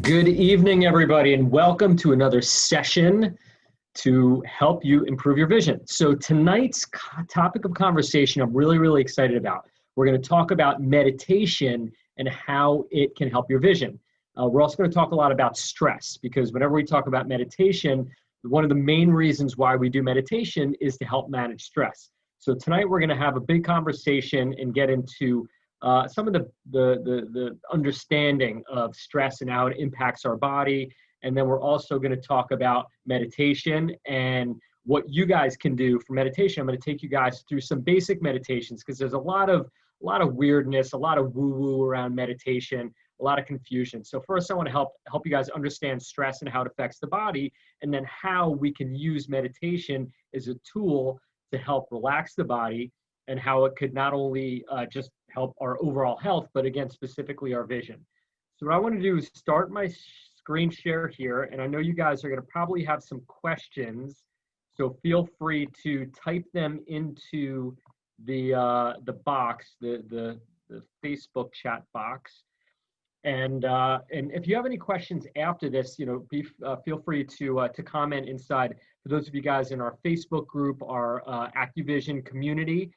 Good evening, everybody, and welcome to another session to help you improve your vision. So tonight's topic of conversation I'm really excited about. We're going to talk about meditation and how it can help your vision. We're also going to talk a lot about stress, because whenever we talk about meditation, one of the main reasons why we do meditation is to help manage stress. So tonight we're going to have a big conversation and get into some of the understanding of stress and how it impacts our body. And then we're also going to talk about meditation and what you guys can do for meditation. I'm going to take you guys through some basic meditations, because there's a lot of weirdness, a lot of woo-woo around meditation, a lot of confusion. So first I want to help you guys understand stress and how it affects the body, and then how we can use meditation as a tool to help relax the body, and how it could not only just help our overall health, but again, specifically our vision. So what I want to do is start my screen share here, and I know you guys are going to probably have some questions, so feel free to type them into the box, the Facebook chat box. And if you have any questions after this, feel free to comment inside. For those of you guys in our Facebook group, our AccuVision community,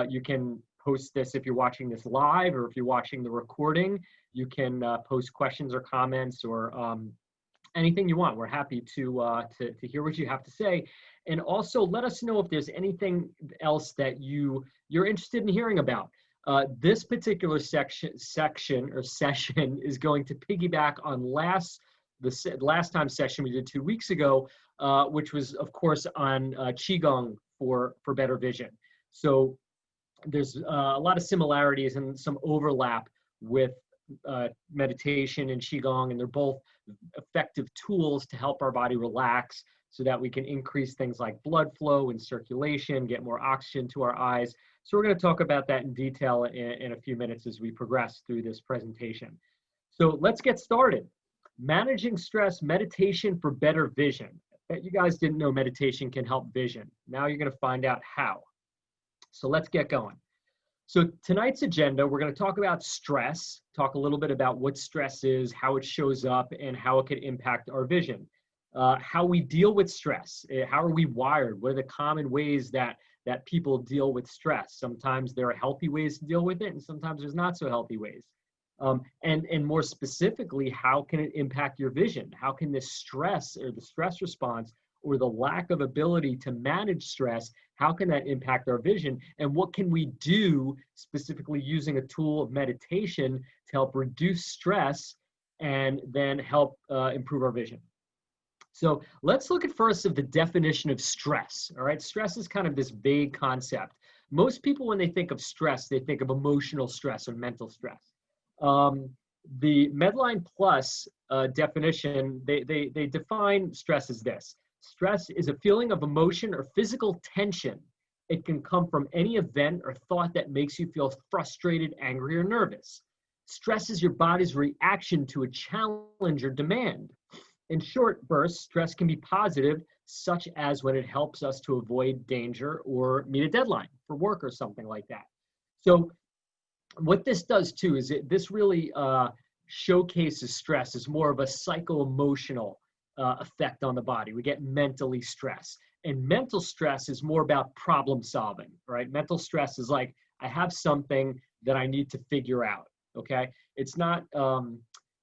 you can post this if you're watching this live, or if you're watching the recording, you can post questions or comments or anything you want. We're happy to hear what you have to say. And also let us know if there's anything else that you're interested in hearing about. This particular session is going to piggyback on the last time session we did 2 weeks ago, which was of course on QiGong for better vision. So there's a lot of similarities and some overlap with meditation and QiGong, and they're both effective tools to help our body relax so that we can increase things like blood flow and circulation, get more oxygen to our eyes. So we're going to talk about that in detail in a few minutes as we progress through this presentation. So let's get started. Managing stress, meditation for better vision. I bet you guys didn't know meditation can help vision. Now you're going to find out how. So let's get going. So tonight's agenda, we're going to talk about stress, talk a little bit about what stress is, how it shows up, and how it could impact our vision. How we deal with stress, how are we wired, what are the common ways that people deal with stress. Sometimes there are healthy ways to deal with it, and sometimes there's not so healthy ways. And more specifically, how can it impact your vision? How can this stress or the stress response or the lack of ability to manage stress, how can that impact our vision? And what can we do specifically using a tool of meditation to help reduce stress and then help improve our vision? So let's look at first of the definition of stress. All right, stress is kind of this vague concept. Most people, when they think of stress, they think of emotional stress or mental stress. The Medline Plus definition, they define stress as this. Stress is a feeling of emotion or physical tension. It can come from any event or thought that makes you feel frustrated, angry, or nervous. Stress is your body's reaction to a challenge or demand. In short bursts, stress can be positive, such as when it helps us to avoid danger or meet a deadline for work or something like that. So what this does too is this really showcases stress as more of a psycho-emotional effect on the body. We get mentally stressed. And mental stress is more about problem solving, right? Mental stress is like, I have something that I need to figure out, okay? It's not,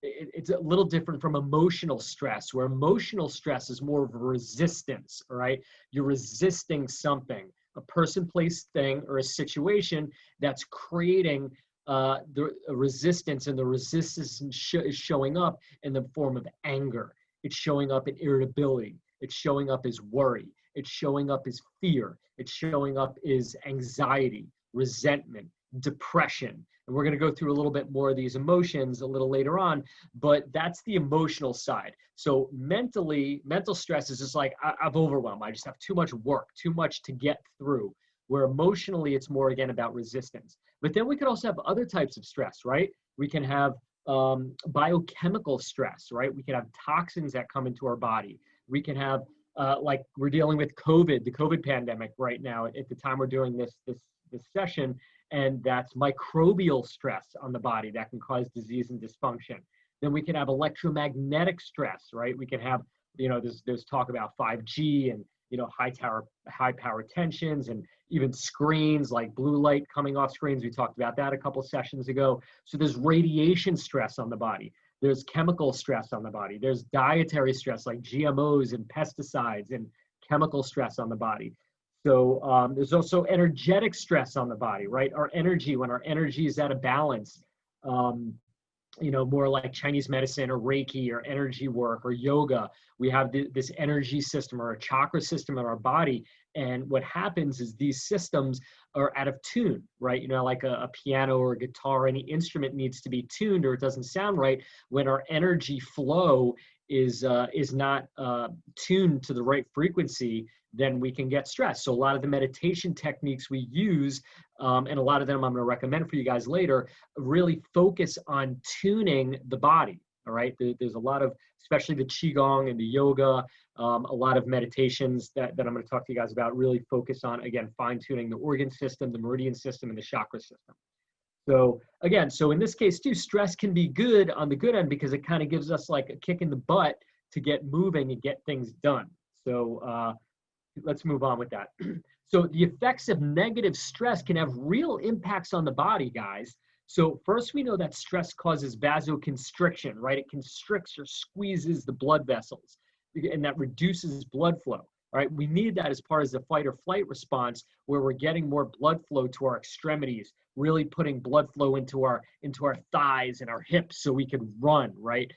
it's a little different from emotional stress, where emotional stress is more of a resistance, all right? You're resisting something, a person, place, thing, or a situation that's creating a resistance, and the resistance is showing up in the form of anger. It's showing up in irritability. It's showing up as worry. It's showing up as fear. It's showing up as anxiety, resentment, depression. And we're going to go through a little bit more of these emotions a little later on, but that's the emotional side. So mental stress is just like, I'm overwhelmed. I just have too much work, too much to get through. Where emotionally, it's more, again, about resistance. But then we could also have other types of stress, right? We can have biochemical stress, right? We can have toxins that come into our body. We can have, like we're dealing with COVID, the COVID pandemic right now at the time we're doing this session, and that's microbial stress on the body that can cause disease and dysfunction. Then we can have electromagnetic stress, right? We can have, there's talk about 5G and, high power tensions and even screens like blue light coming off screens. We talked about that a couple sessions ago. So there's radiation stress on the body. There's chemical stress on the body. There's dietary stress like GMOs and pesticides and chemical stress on the body. So there's also energetic stress on the body, right? Our energy, when our energy is out of balance, more like Chinese medicine or Reiki or energy work or yoga, we have this energy system or a chakra system in our body. And what happens is these systems are out of tune, right? Like a piano or a guitar, any instrument needs to be tuned or it doesn't sound right. When our energy flow is not tuned to the right frequency, then we can get stressed. So a lot of the meditation techniques we use, and a lot of them I'm going to recommend for you guys later, really focus on tuning the body. All right. There's a lot of, especially the QiGong and the yoga, a lot of meditations that I'm going to talk to you guys about really focus on, again, fine tuning the organ system, the meridian system, and the chakra system. So again, so in this case too, stress can be good on the good end because it kind of gives us like a kick in the butt to get moving and get things done. So let's move on with that. So the effects of negative stress can have real impacts on the body, guys. So first we know that stress causes vasoconstriction, right? It constricts or squeezes the blood vessels and that reduces blood flow. All right, we need that as part of the fight or flight response where we're getting more blood flow to our extremities, really putting blood flow into our thighs and our hips so we can run, right?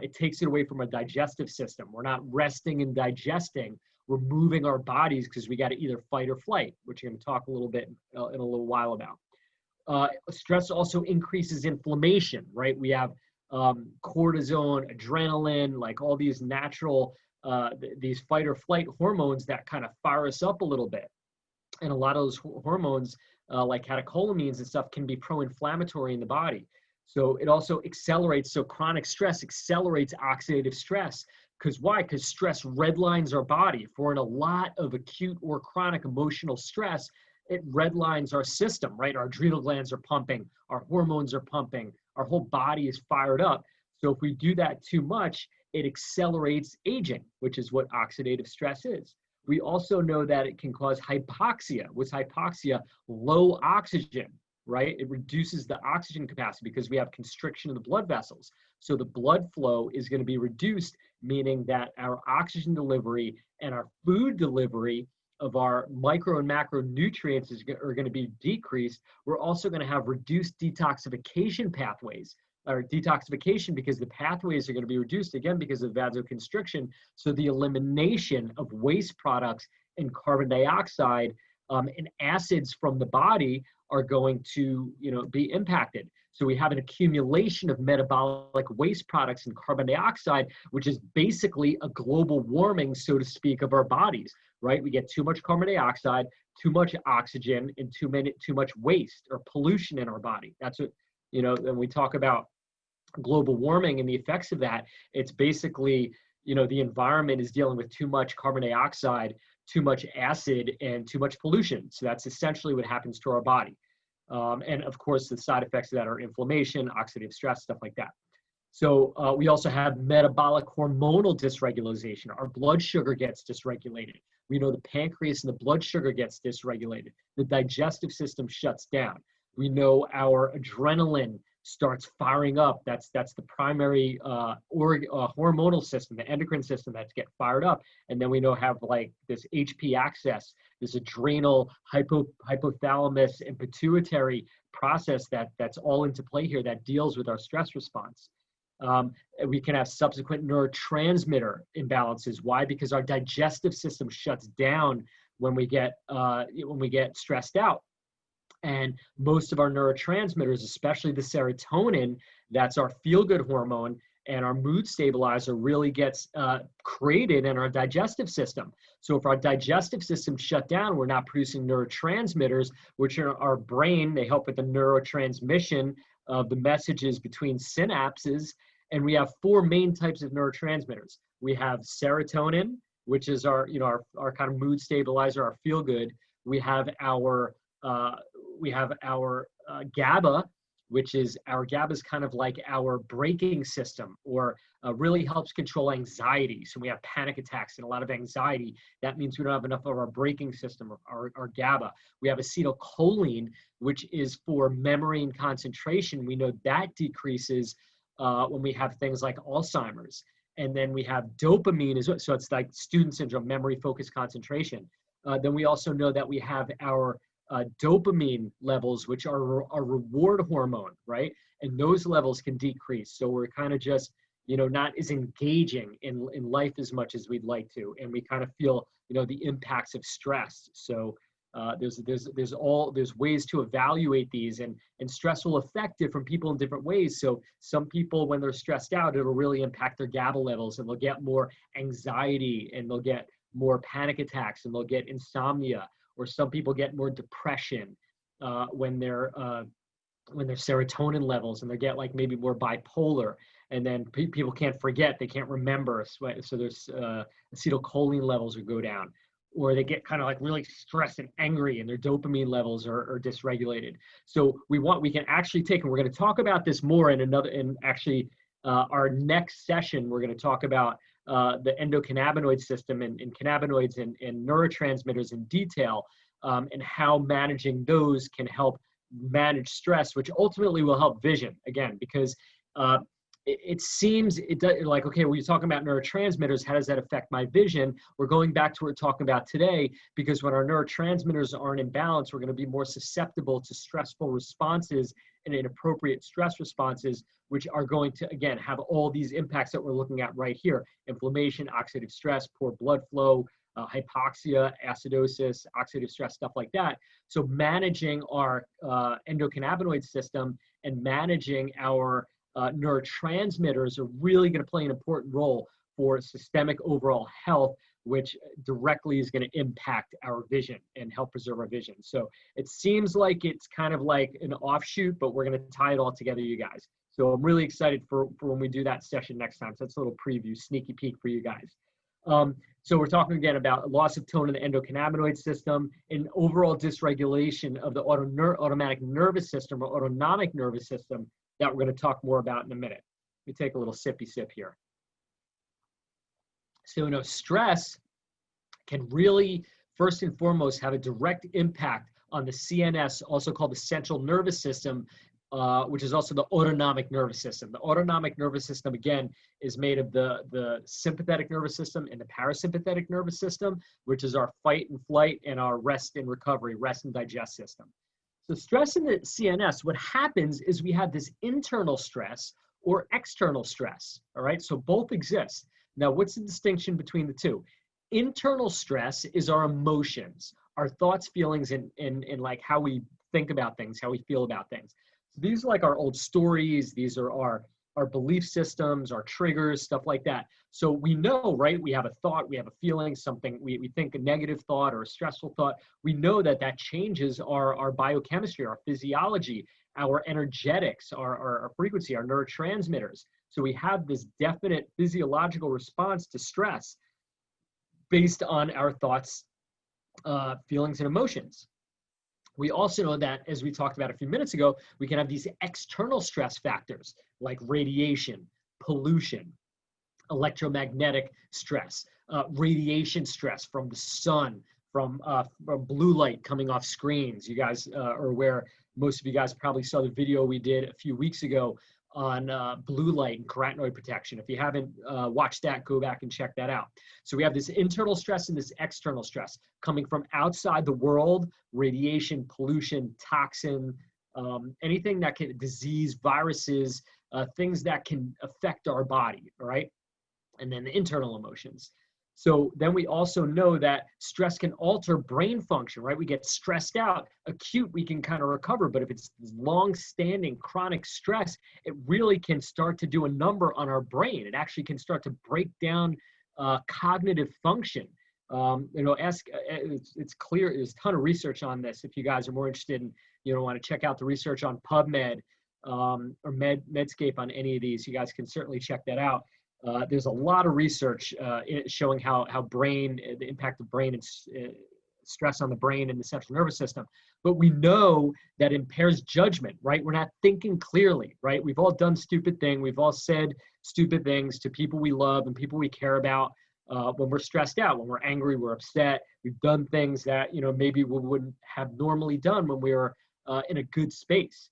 It takes it away from our digestive system. We're not resting and digesting. We're moving our bodies because we got to either fight or flight, which we're going to talk a little bit in a little while about. Stress also increases inflammation, right? We have cortisone, adrenaline, like all these natural these fight or flight hormones that kind of fire us up a little bit. And a lot of those hormones, like catecholamines and stuff, can be pro-inflammatory in the body. So it also accelerates, so chronic stress accelerates oxidative stress. Because why? Because stress redlines our body. If we're in a lot of acute or chronic emotional stress, it redlines our system, right? Our adrenal glands are pumping, our hormones are pumping, our whole body is fired up. So if we do that too much, it accelerates aging, which is what oxidative stress is. We also know that it can cause hypoxia. What's hypoxia? Low oxygen, right? It reduces the oxygen capacity because we have constriction of the blood vessels. So the blood flow is going to be reduced, meaning that our oxygen delivery and our food delivery of our micro and macronutrients are going to be decreased. We're also going to have reduced detoxification pathways, or detoxification because the pathways are going to be reduced again because of vasoconstriction. So the elimination of waste products and carbon dioxide and acids from the body are going to, be impacted. So we have an accumulation of metabolic waste products and carbon dioxide, which is basically a global warming, so to speak, of our bodies, right? We get too much carbon dioxide, too much oxygen, and too much waste or pollution in our body. That's what, when we talk about global warming and the effects of that, it's basically, the environment is dealing with too much carbon dioxide, too much acid, and too much pollution. So that's essentially what happens to our body. And of course, the side effects of that are inflammation, oxidative stress, stuff like that. So we also have metabolic hormonal dysregulation. Our blood sugar gets dysregulated. We know the pancreas and the blood sugar gets dysregulated. The digestive system shuts down. We know our adrenaline starts firing up. That's the primary hormonal system, the endocrine system that's get fired up. And then we know have like this HP axis, this adrenal hypothalamus and pituitary process that's all into play here that deals with our stress response. We can have subsequent neurotransmitter imbalances. Why? Because our digestive system shuts down when we get stressed out. And most of our neurotransmitters, especially the serotonin, that's our feel-good hormone, and our mood stabilizer really gets created in our digestive system. So if our digestive system shut down, we're not producing neurotransmitters, which are our brain. They help with the neurotransmission of the messages between synapses. And we have four main types of neurotransmitters. We have serotonin, which is our kind of mood stabilizer, our feel-good. We have our GABA, which is our GABA is kind of like our braking system, or really helps control anxiety. So we have panic attacks and a lot of anxiety. That means we don't have enough of our braking system, our GABA. We have acetylcholine, which is for memory and concentration. We know that decreases when we have things like Alzheimer's. And then we have dopamine, so it's like student syndrome, memory, focus, concentration. Then we also know that we have our dopamine levels, which are a reward hormone, right? And those levels can decrease. So we're kind of just, not as engaging in life as much as we'd like to. And we kind of feel, the impacts of stress. So there's ways to evaluate these, and stress will affect different people in different ways. So some people, when they're stressed out, it'll really impact their GABA levels, and they'll get more anxiety, and they'll get more panic attacks, and they'll get insomnia. Or some people get more depression when their serotonin levels, and they get like maybe more bipolar. And then people can't forget, they can't remember. So there's acetylcholine levels will go down, or they get kind of like really stressed and angry, and their dopamine levels are dysregulated. So we can actually take, and we're going to talk about this more in our next session. We're going to talk about the endocannabinoid system and cannabinoids and neurotransmitters in detail, and how managing those can help manage stress, which ultimately will help vision, again, because it seems like, okay, when you're talking about neurotransmitters, how does that affect my vision? We're going back to what we're talking about today, because when our neurotransmitters aren't in balance, we're going to be more susceptible to stressful responses and inappropriate stress responses, which are going to, again, have all these impacts that we're looking at right here: inflammation, oxidative stress, poor blood flow, hypoxia, acidosis, oxidative stress, stuff like that. So managing our endocannabinoid system and managing our neurotransmitters are really going to play an important role for systemic overall health, which directly is going to impact our vision and help preserve our vision. So it seems like it's kind of like an offshoot, but we're going to tie it all together, you guys. So I'm really excited for when we do that session next time. So that's a little preview, sneaky peek for you guys. So we're talking again about loss of tone in the endocannabinoid system, and overall dysregulation of the autonomic nervous system, or autonomic nervous system, that we're going to talk more about in a minute. Let me take a little sippy sip here. So, stress can really, first and foremost, have a direct impact on the CNS, also called the central nervous system, which is also the autonomic nervous system. The autonomic nervous system, again, is made of the sympathetic nervous system and the parasympathetic nervous system, which is our fight and flight and our rest and recovery, rest and digest system. So stress in the CNS, what happens is we have this internal stress or external stress, all right? So both exist. Now, what's the distinction between the two? Internal stress is our emotions, our thoughts, feelings, and like how we think about things, how we feel about things. So these are like our old stories. These are our belief systems, our triggers, stuff like that. So we know, right? We have a thought, we have a feeling, something, we think a negative thought or a stressful thought. We know that changes our biochemistry, our physiology, our energetics, our frequency, our neurotransmitters. So we have this definite physiological response to stress based on our thoughts, feelings, and emotions. We also know that, as we talked about a few minutes ago, we can have these external stress factors like radiation, pollution, electromagnetic stress, radiation stress from the sun, from blue light coming off screens. You guys are aware, most of you guys probably saw the video we did a few weeks ago on blue light and carotenoid protection. If you haven't watched that, go back and check that out. So we have this internal stress and this external stress coming from outside the world: radiation, pollution, toxin, anything that can, disease, viruses, things that can affect our body, all right? And then the internal emotions. So then we also know that stress can alter brain function, right? We get stressed out. Acute, we can kind of recover, but if it's long-standing chronic stress, it really can start to do a number on our brain. It actually can start to break down cognitive function. It's clear, there's a ton of research on this. If you guys are more interested and want to check out the research on PubMed or Medscape on any of these, you guys can certainly check that out. There's a lot of research showing how the impact of brain and stress on the brain and the central nervous system. But we know that impairs judgment, right? We're not thinking clearly, right? We've all done stupid things. We've all said stupid things to people we love and people we care about when we're stressed out, when we're angry, we're upset. We've done things that, you know, maybe we wouldn't have normally done when we were in a good space.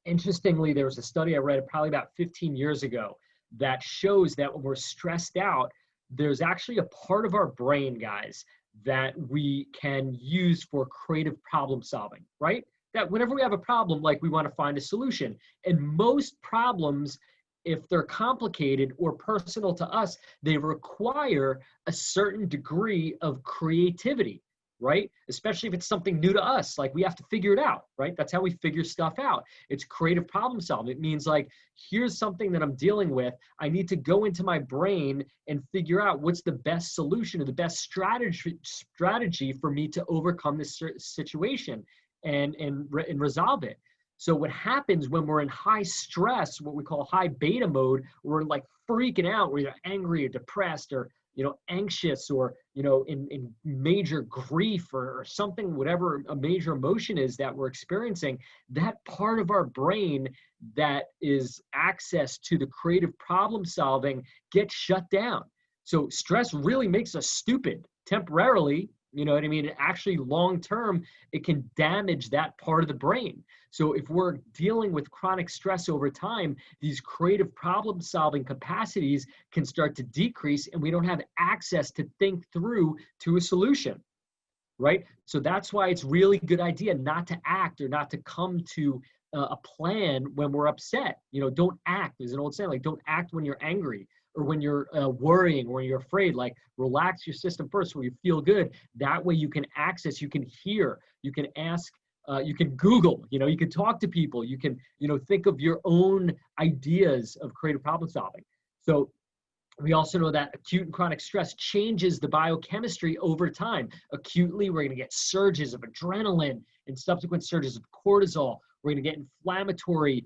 Interestingly, there was a study I read probably about 15 years ago that shows that when we're stressed out, there's actually a part of our brain, guys, that we can use for creative problem solving, right? That whenever we have a problem, like we want to find a solution. And most problems, if they're complicated or personal to us, they require a certain degree of creativity, right? Especially if it's something new to us, like we have to figure it out, right? That's how we figure stuff out. It's creative problem solving. It means like, here's something that I'm dealing with. I need to go into my brain and figure out what's the best solution or the best strategy for me to overcome this situation and resolve it. So what happens when we're in high stress, what we call high beta mode, we're like freaking out, we're either angry or depressed or, you know, anxious or, you know, in major grief or something, whatever a major emotion is that we're experiencing, that part of our brain that is access to the creative problem solving gets shut down. So stress really makes us stupid temporarily. You know what I mean? Actually, long term, it can damage that part of the brain. So if we're dealing with chronic stress over time, these creative problem solving capacities can start to decrease and we don't have access to think through to a solution, right? So that's why it's really good idea not to act or not to come to a plan when we're upset. You know, don't act. There's an old saying, like, don't act when you're angry or when you're worrying or when you're afraid. Like, relax your system first where you feel good. That way you can access, you can hear, you can ask, you can Google, you know, you can talk to people, you can, you know, think of your own ideas of creative problem solving. So we also know that acute and chronic stress changes the biochemistry over time. Acutely, we're going to get surges of adrenaline and subsequent surges of cortisol. We're going to get inflammatory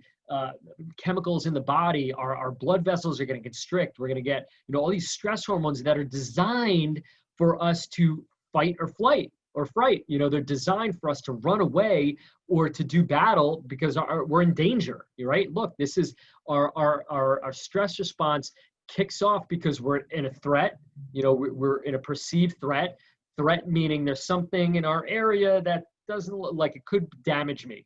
chemicals in the body. Our blood vessels are going to constrict. We're going to get, you know, all these stress hormones that are designed for us to fight or flight or fright. You know, they're designed for us to run away or to do battle because we're in danger, right? Look, this is our stress response kicks off because we're in a threat. You know, we're in a perceived threat. Threat meaning there's something in our area that doesn't look like it could damage me.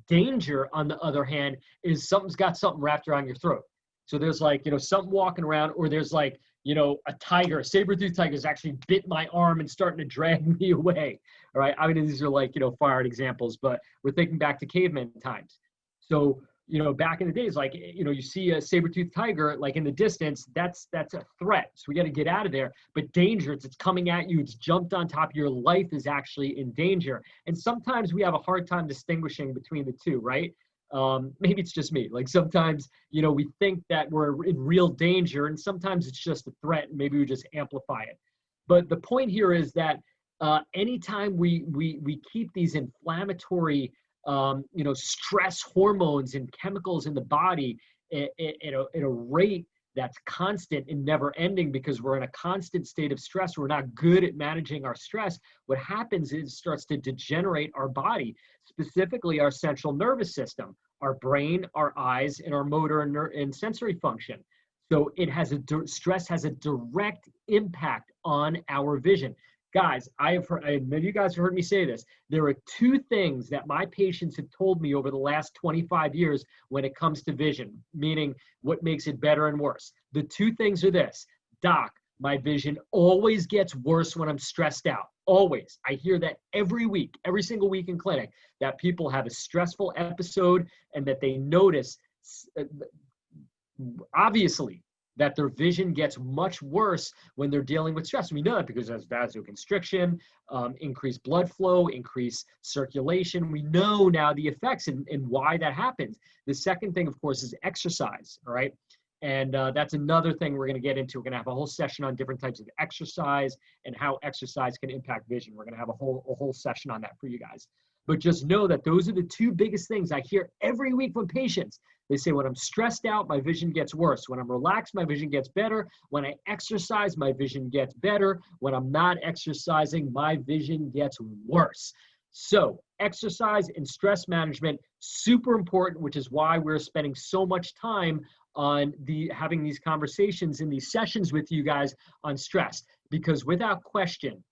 Danger, on the other hand, is something's got something wrapped around your throat. So there's like, you know, something walking around, or there's like, you know, a tiger, a saber-toothed tiger has actually bit my arm and starting to drag me away. All right. I mean, these are like, you know, far-out examples, but we're thinking back to caveman times. So, you know, back in the days, like, you know, you see a saber-toothed tiger, like in the distance, that's a threat. So we got to get out of there. But danger, it's coming at you. It's jumped on top. Your life is actually in danger. And sometimes we have a hard time distinguishing between the two, right? Maybe it's just me. Like sometimes, you know, we think that we're in real danger and sometimes it's just a threat and maybe we just amplify it. But the point here is that anytime we keep these inflammatory you know, stress hormones and chemicals in the body at a rate that's constant and never ending because we're in a constant state of stress. We're not good at managing our stress. What happens is it starts to degenerate our body, specifically our central nervous system, our brain, our eyes, and our motor and sensory function. So it has stress has a direct impact on our vision. Guys, I know you guys have heard me say this. There are two things that my patients have told me over the last 25 years when it comes to vision, meaning what makes it better and worse. The two things are this: doc, my vision always gets worse when I'm stressed out. Always. I hear that every week, every single week in clinic, that people have a stressful episode and that they notice, obviously, that their vision gets much worse when they're dealing with stress. We know that because there's vasoconstriction, increased blood flow, increased circulation. We know now the effects and why that happens. The second thing, of course, is exercise, all right? And that's another thing we're going to get into. We're going to have a whole session on different types of exercise and how exercise can impact vision. We're going to have a whole session on that for you guys. But just know that those are the two biggest things I hear every week from patients. They say, when I'm stressed out, my vision gets worse. When I'm relaxed, my vision gets better. When I exercise, my vision gets better. When I'm not exercising, my vision gets worse. So exercise and stress management, super important, which is why we're spending so much time on having these conversations in these sessions with you guys on stress. Because without question,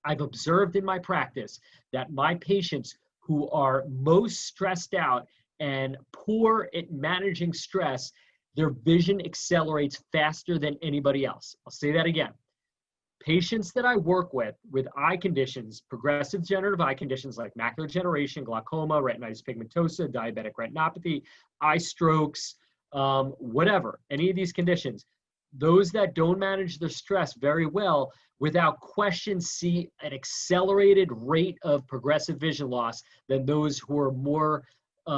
I've observed in my practice that my patients who are most stressed out and poor at managing stress, their vision accelerates faster than anybody else. I'll say that again. Patients that I work with eye conditions, progressive degenerative eye conditions like macular degeneration, glaucoma, retinitis pigmentosa, diabetic retinopathy, eye strokes, whatever, any of these conditions, those that don't manage their stress very well, without question, see an accelerated rate of progressive vision loss than those who are more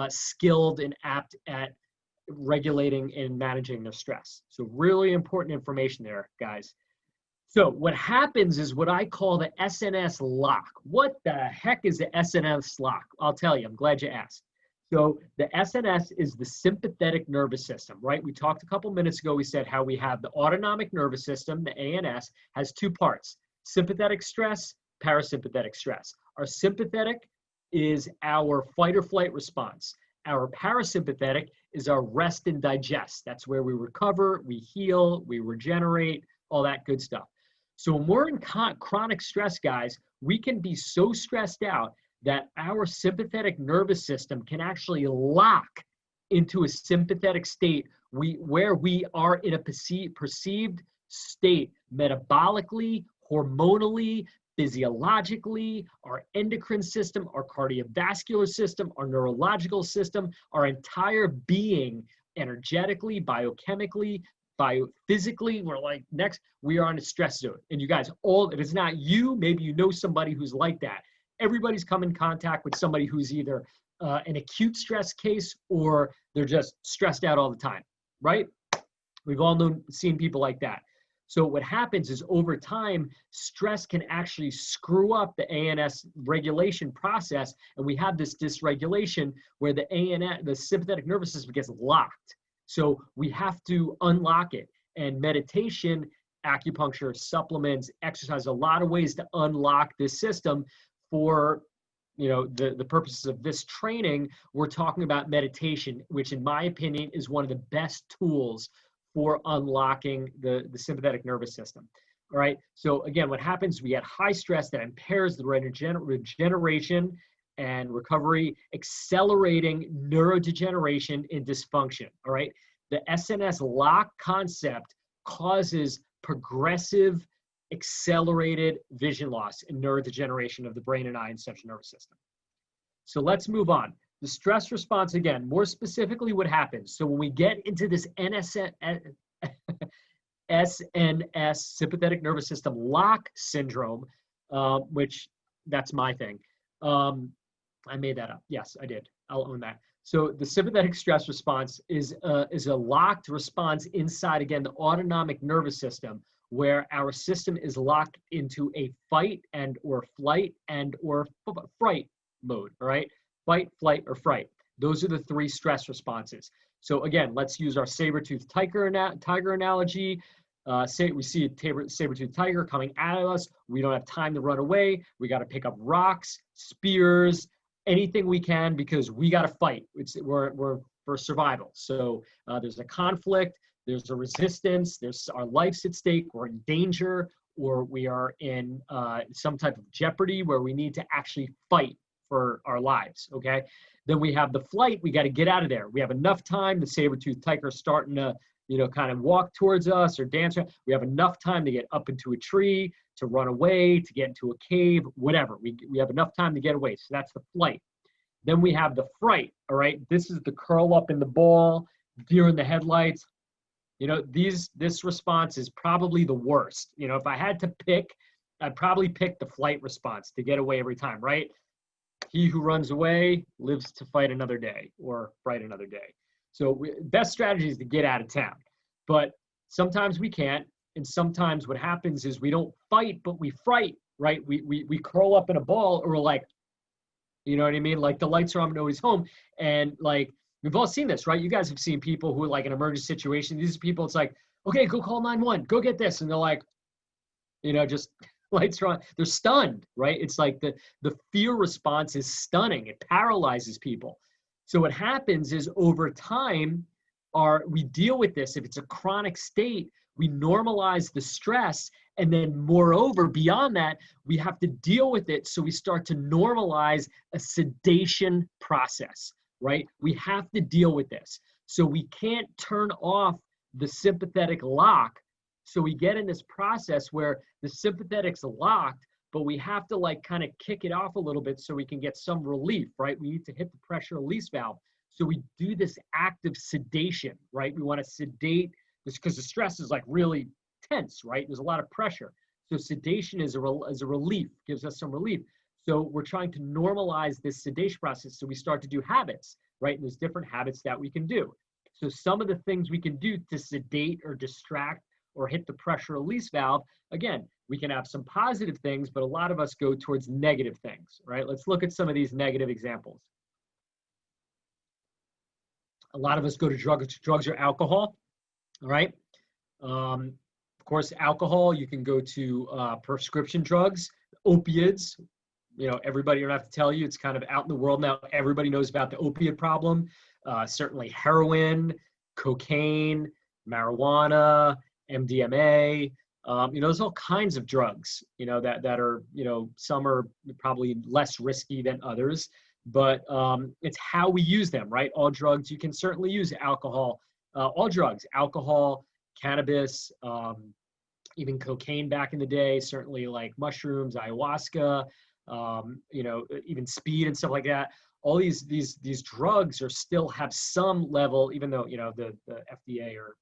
skilled and apt at regulating and managing their stress. So really important information there, guys. So what happens is what I call the SNS lock. What the heck is the SNS lock? I'll tell you, I'm glad you asked. So the SNS is the sympathetic nervous system, right? We talked a couple minutes ago, we said how we have the autonomic nervous system, the ANS, has two parts, sympathetic stress, parasympathetic stress. Our sympathetic is our fight or flight response. Our parasympathetic is our rest and digest. That's where we recover, we heal, we regenerate, all that good stuff. So when we're in chronic stress, guys, we can be so stressed out that our sympathetic nervous system can actually lock into a sympathetic state where we are in a perceived state metabolically, hormonally, physiologically, our endocrine system, our cardiovascular system, our neurological system, our entire being, energetically, biochemically, biophysically, we're like we are in a stress zone. And you guys, if it's not you, maybe you know somebody who's like that. Everybody's come in contact with somebody who's either an acute stress case or they're just stressed out all the time, right? We've all seen people like that. So what happens is over time, stress can actually screw up the ANS regulation process, and we have this dysregulation where the sympathetic nervous system gets locked. So we have to unlock it. And meditation, acupuncture, supplements, exercise, a lot of ways to unlock this system. For the purposes of this training, we're talking about meditation, which in my opinion is one of the best tools for unlocking the sympathetic nervous system. All right. So again, what happens, we get high stress that impairs the regeneration and recovery, accelerating neurodegeneration and dysfunction. All right. The SNS lock concept causes progressive accelerated vision loss and neurodegeneration of the brain and eye and central nervous system. So let's move on. The stress response, again, more specifically what happens. So when we get into this SNS, sympathetic nervous system lock syndrome, which that's my thing. I made that up. Yes, I did. I'll own that. So the sympathetic stress response is a locked response inside, again, the autonomic nervous system, where our system is locked into a fight and or flight and or fright mode, all right? Fight, flight, or fright. Those are the three stress responses. So again, let's use our saber-toothed tiger analogy. Say we see a saber-toothed tiger coming at us. We don't have time to run away. We got to pick up rocks, spears, anything we can, because we got to fight. We're for survival. So there's a conflict. There's a resistance, there's our life's at stake, we're in danger, or we are in some type of jeopardy where we need to actually fight for our lives, okay? Then we have the flight, we gotta get out of there. We have enough time, the saber-toothed tiger starting to, kind of walk towards us or dance. We have enough time to get up into a tree, to run away, to get into a cave, whatever. We have enough time to get away, so that's the flight. Then we have the fright, all right? This is the curl up in the ball, deer in the headlights. This response is probably the worst. If I had to pick, I'd probably pick the flight response to get away every time, right? He who runs away lives to fight another day or fright another day. So best strategy is to get out of town. But sometimes we can't. And sometimes what happens is we don't fight, but we fright, right? We curl up in a ball, or we're like, You know what I mean? Like the lights are on, nobody's home. And like, we've all seen this, right? You guys have seen people who are like in an emergency situation. These people, it's like, okay, go call 911, go get this. And they're like, just lights are on. They're stunned, right? It's like the fear response is stunning. It paralyzes people. So what happens is over time, we deal with this. If it's a chronic state, we normalize the stress. And then moreover, beyond that, we have to deal with it. So we start to normalize a sedation process, right? We have to deal with this. So we can't turn off the sympathetic lock. So we get in this process where the sympathetic's locked, but we have to like kind of kick it off a little bit so we can get some relief, right? We need to hit the pressure release valve. So we do this active sedation, right? We want to sedate this because the stress is like really tense, right? There's a lot of pressure. So sedation is a relief, gives us some relief. So we're trying to normalize this sedation process. So we start to do habits, right? And there's different habits that we can do. So some of the things we can do to sedate or distract or hit the pressure release valve, again, we can have some positive things, but a lot of us go towards negative things, right? Let's look at some of these negative examples. A lot of us go to drugs or alcohol, all right? Of course, alcohol, you can go to prescription drugs, opiates. Everybody, I don't have to tell you, it's kind of out in the world now. Everybody knows about the opiate problem. Certainly heroin, cocaine, marijuana, MDMA. There's all kinds of drugs, that are, some are probably less risky than others, but it's how we use them, right? All drugs, you can certainly use alcohol, all drugs, alcohol, cannabis, even cocaine back in the day, certainly like mushrooms, ayahuasca, even speed and stuff like that. All these drugs are still have some level, even though, the FDA or,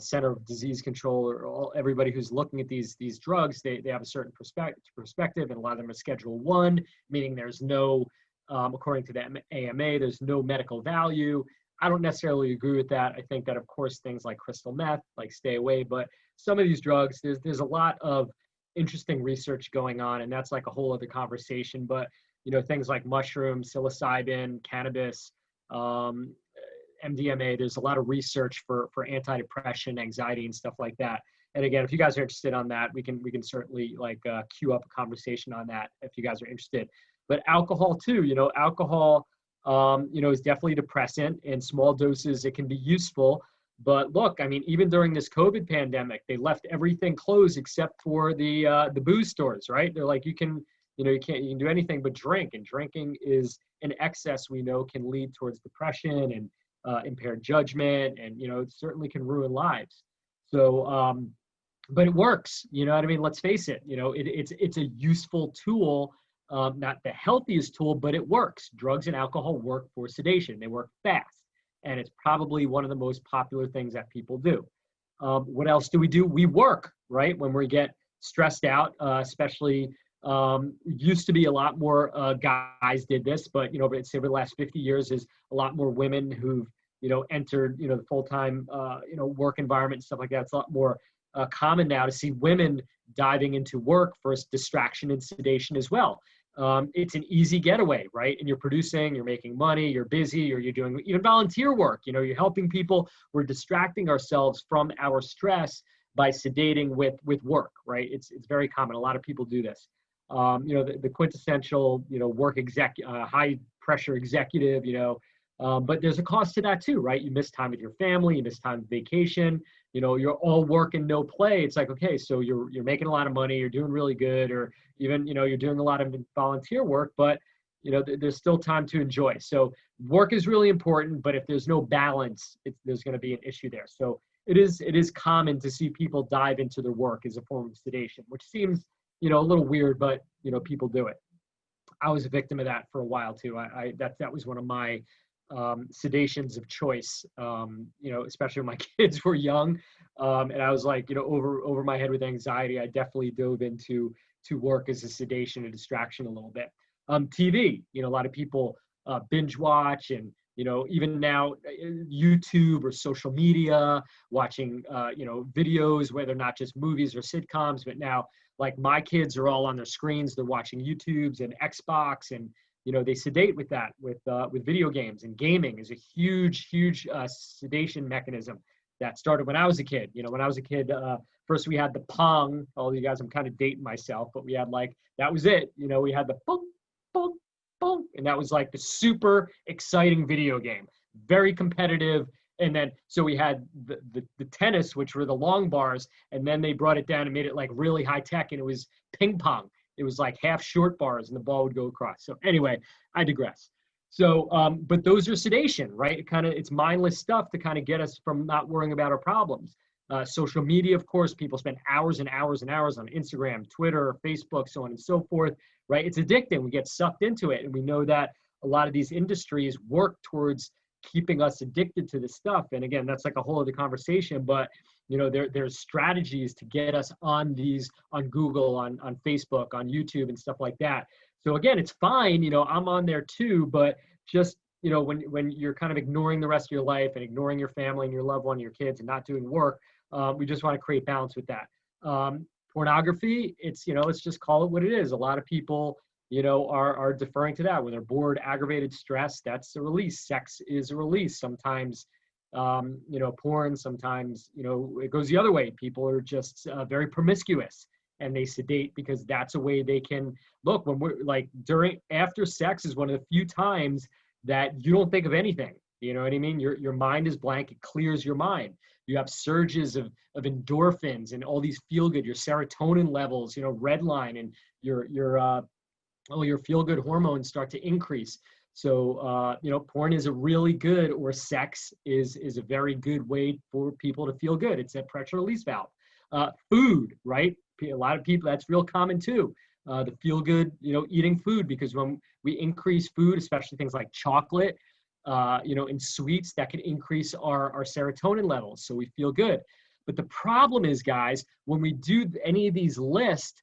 Center of Disease Control or everybody who's looking at these drugs, they have a certain perspective, and a lot of them are Schedule 1, meaning there's no, according to the AMA, there's no medical value. I don't necessarily agree with that. I think that, of course, things like crystal meth, like stay away, but some of these drugs, there's a lot of interesting research going on, and that's like a whole other conversation. But, things like mushrooms, psilocybin, cannabis, MDMA, there's a lot of research for antidepressant, anxiety, and stuff like that. And again, if you guys are interested on that, we can certainly like queue up a conversation on that if you guys are interested. But alcohol too, alcohol, is definitely depressant. In small doses, it can be useful. But look, I mean, even during this COVID pandemic, they left everything closed except for the booze stores, right? They're like, you can do anything but drink, and drinking is an excess we know can lead towards depression and impaired judgment, and it certainly can ruin lives. So, but it works. You know what I mean? Let's face it. It's a useful tool, not the healthiest tool, but it works. Drugs and alcohol work for sedation. They work fast, and it's probably one of the most popular things that people do. What else do? We work, right? When we get stressed out, especially. Used to be a lot more guys did this, but it's over the last 50 years is a lot more women who've entered the full-time work environment and stuff like that. It's a lot more common now to see women diving into work for distraction and sedation as well. It's an easy getaway, right? And you're producing, you're making money, you're busy, or you're doing even volunteer work. You're helping people. We're distracting ourselves from our stress by sedating with work, right? It's very common. A lot of people do this. The quintessential, work high pressure executive, but there's a cost to that too, right? You miss time with your family, you miss time with vacation, you're all work and no play. It's like, okay, so you're making a lot of money, you're doing really good, or even, you're doing a lot of volunteer work, but there's still time to enjoy. So work is really important, but if there's no balance, there's going to be an issue there. So it is common to see people dive into their work as a form of sedation, which seems a little weird, but people do it. I was a victim of that for a while too. That was one of my sedations of choice. Especially when my kids were young, and I was like, over my head with anxiety. I definitely dove into work as a sedation and distraction a little bit. TV, a lot of people binge watch, and even now YouTube or social media, watching videos, whether not just movies or sitcoms, but now like my kids are all on their screens, they're watching YouTubes and Xbox and they sedate with that, with video games, and gaming is a huge sedation mechanism that started when I was a kid. When I was a kid, first we had the Pong. All you guys, I'm kind of dating myself, but we had that was it. We had the boom, boom, boom, and that was like the super exciting video game, very competitive. And then, so we had the tennis, which were the long bars, and then they brought it down and made it like really high tech, and it was ping pong. It was like half short bars, and the ball would go across. So anyway, I digress. So, but those are sedation, right? It's mindless stuff to kind of get us from not worrying about our problems. Social media, of course, people spend hours and hours and hours on Instagram, Twitter, Facebook, so on and so forth, right? It's addicting. We get sucked into it, and we know that a lot of these industries work towards keeping us addicted to this stuff. And again, that's like a whole other conversation, but there's strategies to get us on Google, on Facebook, on YouTube and stuff like that. So again, it's fine, I'm on there too, but just, when you're kind of ignoring the rest of your life and ignoring your family and your loved one, your kids, and not doing work, we just want to create balance with that. Pornography, let's just call it what it is. A lot of people, are deferring to that when they're bored, aggravated, stressed. That's a release. Sex is a release. Sometimes, porn, sometimes, it goes the other way. People are just very promiscuous, and they sedate because that's a way they can look. When we're like after sex is one of the few times that you don't think of anything. You know what I mean? Your mind is blank. It clears your mind. You have surges of endorphins and all these feel good, your serotonin levels, redline, and your feel-good hormones start to increase. So, porn is a really good, or sex is a very good way for people to feel good. It's a pressure release valve. Food, right? A lot of people, that's real common too. The feel-good, eating food, because when we increase food, especially things like chocolate, and sweets, that can increase our serotonin levels. So we feel good. But the problem is, guys, when we do any of these lists,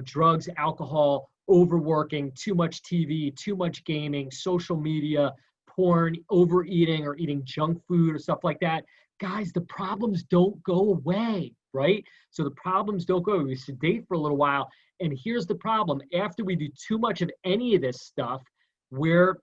drugs, alcohol, overworking, too much TV, too much gaming, social media, porn, overeating, or eating junk food or stuff like that, guys, the problems don't go away, right? So the problems don't go away. We sedate for a little while, and here's the problem. After we do too much of any of this stuff, we're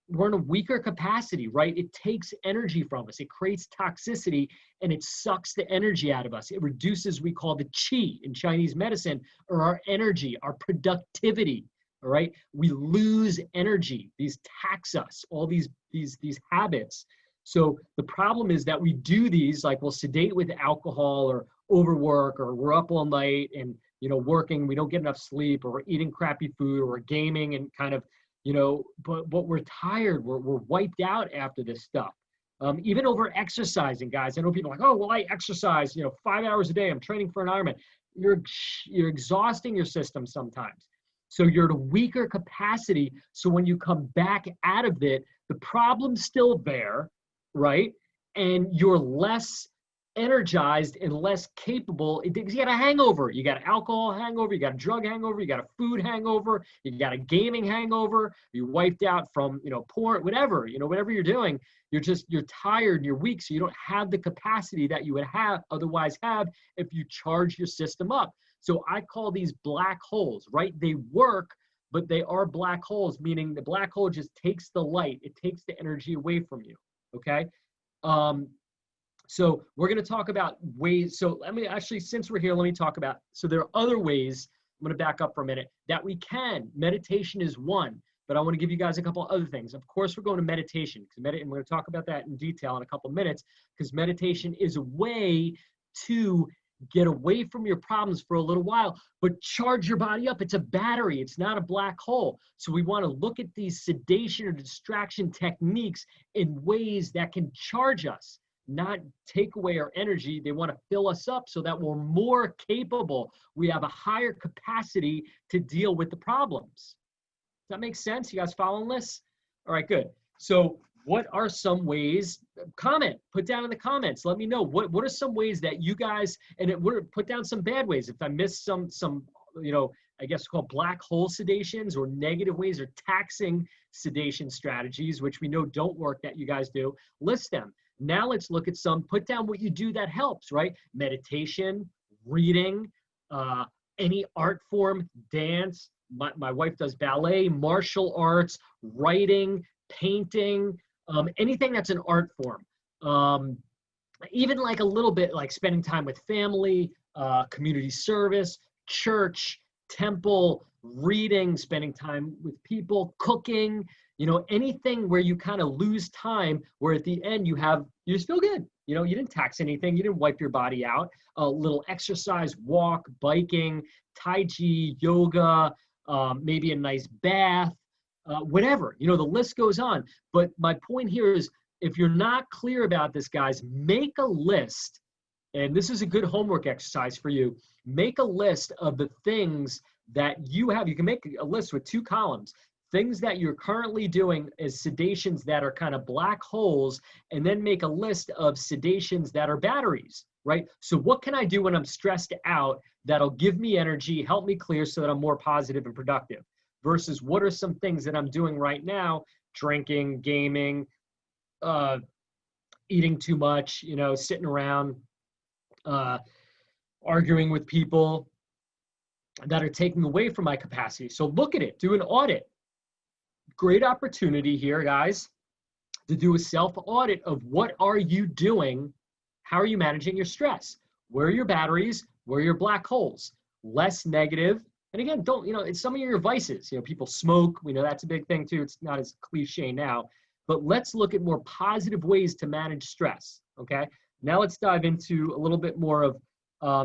in a weaker capacity, right? It takes energy from us. It creates toxicity, and it sucks the energy out of us. It reduces, we call the qi in Chinese medicine, or our energy, our productivity, all right? We lose energy. These tax us, all these habits. So the problem is that we do these, like we'll sedate with alcohol or overwork, or we're up all night and, working, we don't get enough sleep, or we're eating crappy food, or we're gaming and kind of, but we're tired, we're wiped out after this stuff. Even over exercising, guys. I know people are like, oh, well, I exercise, 5 hours a day. I'm training for an Ironman. You're exhausting your system sometimes. So you're at a weaker capacity. So when you come back out of it, the problem's still there, right? And you're less energized and less capable. You got a hangover. You got an alcohol hangover. You got a drug hangover. You got a food hangover. You got a gaming hangover. You're wiped out from, porn, whatever, whatever you're doing. You're tired and you're weak. So you don't have the capacity that you would otherwise have if you charge your system up. So I call these black holes, right? They work, but they are black holes, meaning the black hole just takes the light. It takes the energy away from you. Okay. So we're going to talk about ways. So since we're here, let me talk about, so there are other ways. I'm going to back up for a minute that we can. Meditation is one, but I want to give you guys a couple other things. Of course, we're going to meditation, and we're going to talk about that in detail in a couple of minutes, because meditation is a way to get away from your problems for a little while, but charge your body up. It's a battery. It's not a black hole. So we want to look at these sedation or distraction techniques in ways that can charge us, not take away our energy. They want to fill us up so that we're more capable. We have a higher capacity to deal with the problems. Does that make sense? You guys following this? All right, good. So what are some ways? Comment, put down in the comments. Let me know what are some ways that you guys, and put down some bad ways. If I missed some, I guess called black hole sedations, or negative ways, or taxing sedation strategies, which we know don't work, that you guys do, list them. Now let's look at some, put down what you do that helps, right? Meditation, reading, any art form, dance, My wife does ballet, martial arts, writing, painting, anything that's an art form. Even like a little bit like spending time with family, community service, church, temple, reading, spending time with people, cooking, anything where you kind of lose time, where at the end you just feel good. You didn't tax anything. You didn't wipe your body out. A little exercise, walk, biking, Tai Chi, yoga, maybe a nice bath, whatever, the list goes on. But my point here is, if you're not clear about this, guys, make a list. And this is a good homework exercise for you. Make a list of the things that you have. You can make a list with 2 columns. Things that you're currently doing as sedations that are kind of black holes, and then make a list of sedations that are batteries, right? So what can I do when I'm stressed out that'll give me energy, help me clear so that I'm more positive and productive? Versus what are some things that I'm doing right now, drinking, gaming, eating too much, sitting around, arguing with people that are taking away from my capacity. So look at it, do an audit. Great opportunity here, guys, to do a self-audit of what are you doing? How are you managing your stress? Where are your batteries? Where are your black holes? Less negative. And again, don't, it's some of your vices. People smoke. We know that's a big thing too. It's not as cliche now, but let's look at more positive ways to manage stress, okay? Now let's dive into a little bit more of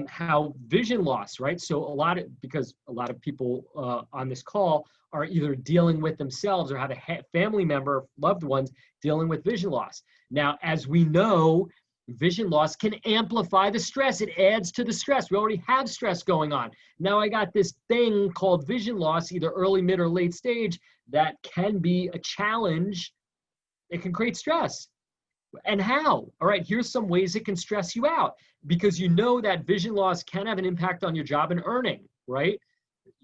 how vision loss, right? So because a lot of people on this call are either dealing with themselves or have a family member, loved ones dealing with vision loss. Now, as we know, vision loss can amplify the stress. It adds to the stress. We already have stress going on. Now I got this thing called vision loss, either early, mid, or late stage, that can be a challenge. It can create stress. And how? All right, here's some ways it can stress you out, because that vision loss can have an impact on your job and earning, right?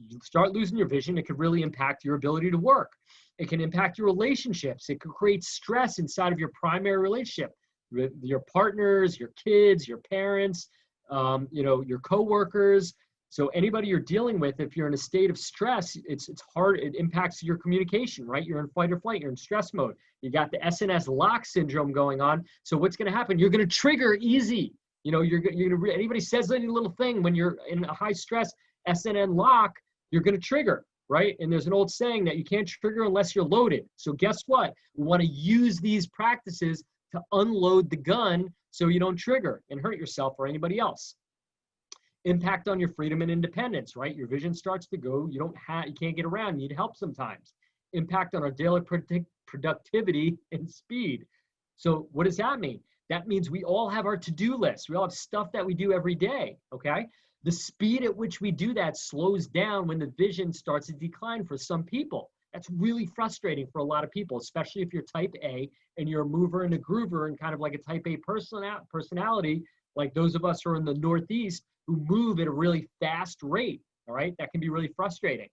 You start losing your vision, it could really impact your ability to work. It can impact your relationships. It could create stress inside of your primary relationship with your partners, your kids, your parents, your coworkers. So anybody you're dealing with, if you're in a state of stress, it's hard. It impacts your communication, right? You're in fight or flight. You're in stress mode. You got the SNS lock syndrome going on. So what's going to happen? You're going to trigger easy. Anybody says any little thing when you're in a high stress SNN lock, you're going to trigger, right? And there's an old saying that you can't trigger unless you're loaded. So guess what? We want to use these practices to unload the gun so you don't trigger and hurt yourself or anybody else. Impact on your freedom and independence, right? Your vision starts to go, you can't get around, you need help sometimes. Impact on our daily productivity and speed. So what does that mean? That means we all have our to-do list. We all have stuff that we do every day, okay? The speed at which we do that slows down when the vision starts to decline for some people. That's really frustrating for a lot of people, especially if you're type A and you're a mover and a groover and kind of like a type A personality, like those of us who are in the Northeast who move at a really fast rate, all right? That can be really frustrating.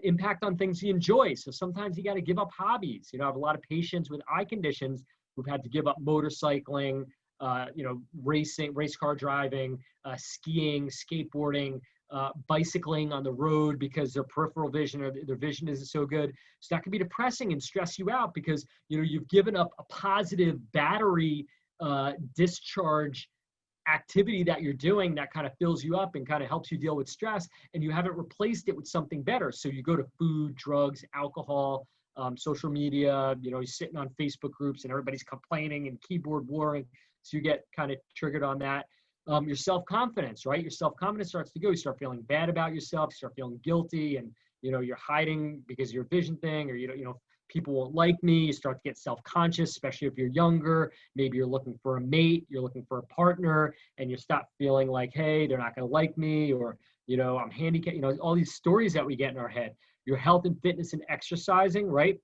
Impact on things you enjoy. So sometimes you got to give up hobbies. I have a lot of patients with eye conditions who've had to give up motorcycling, racing, race car driving, skiing, skateboarding, bicycling on the road because their peripheral vision or their vision isn't so good. So that can be depressing and stress you out because, you've given up a positive battery discharge activity that you're doing that kind of fills you up and kind of helps you deal with stress, and you haven't replaced it with something better. So you go to food, drugs, alcohol, social media, you're sitting on Facebook groups and everybody's complaining and keyboard warring. So you get kind of triggered on that. Your self-confidence, right? Your self-confidence starts to go. You start feeling bad about yourself, you start feeling guilty, and you're hiding because of your vision thing, or people won't like me. You start to get self-conscious, especially if you're younger. Maybe you're looking for a mate, you're looking for a partner, and you stop feeling like, hey, they're not going to like me, or, I'm handicapped, all these stories that we get in our head. Your health and fitness and exercising, right?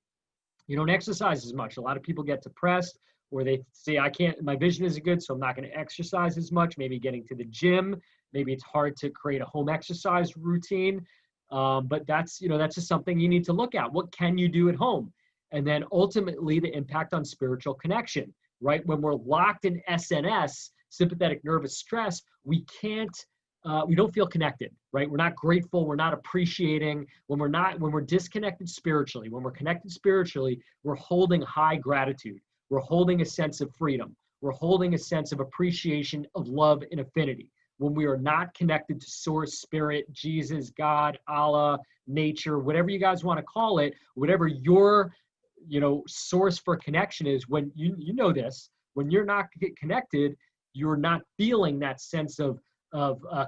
You don't exercise as much. A lot of people get depressed, or they say, my vision isn't good, so I'm not going to exercise as much. Maybe getting to the gym. Maybe it's hard to create a home exercise routine. But that's just something you need to look at. What can you do at home? And then ultimately the impact on spiritual connection, right? When we're locked in SNS, sympathetic nervous stress, we can't we don't feel connected, right? We're not grateful. We're not appreciating. When we're disconnected spiritually, when we're connected spiritually, we're holding high gratitude. We're holding a sense of freedom. We're holding a sense of appreciation, of love and affinity. When we are not connected to source, spirit, Jesus, God, Allah, nature, whatever you guys want to call it, whatever your, source for connection is, when you know this, when you're not connected, you're not feeling that sense of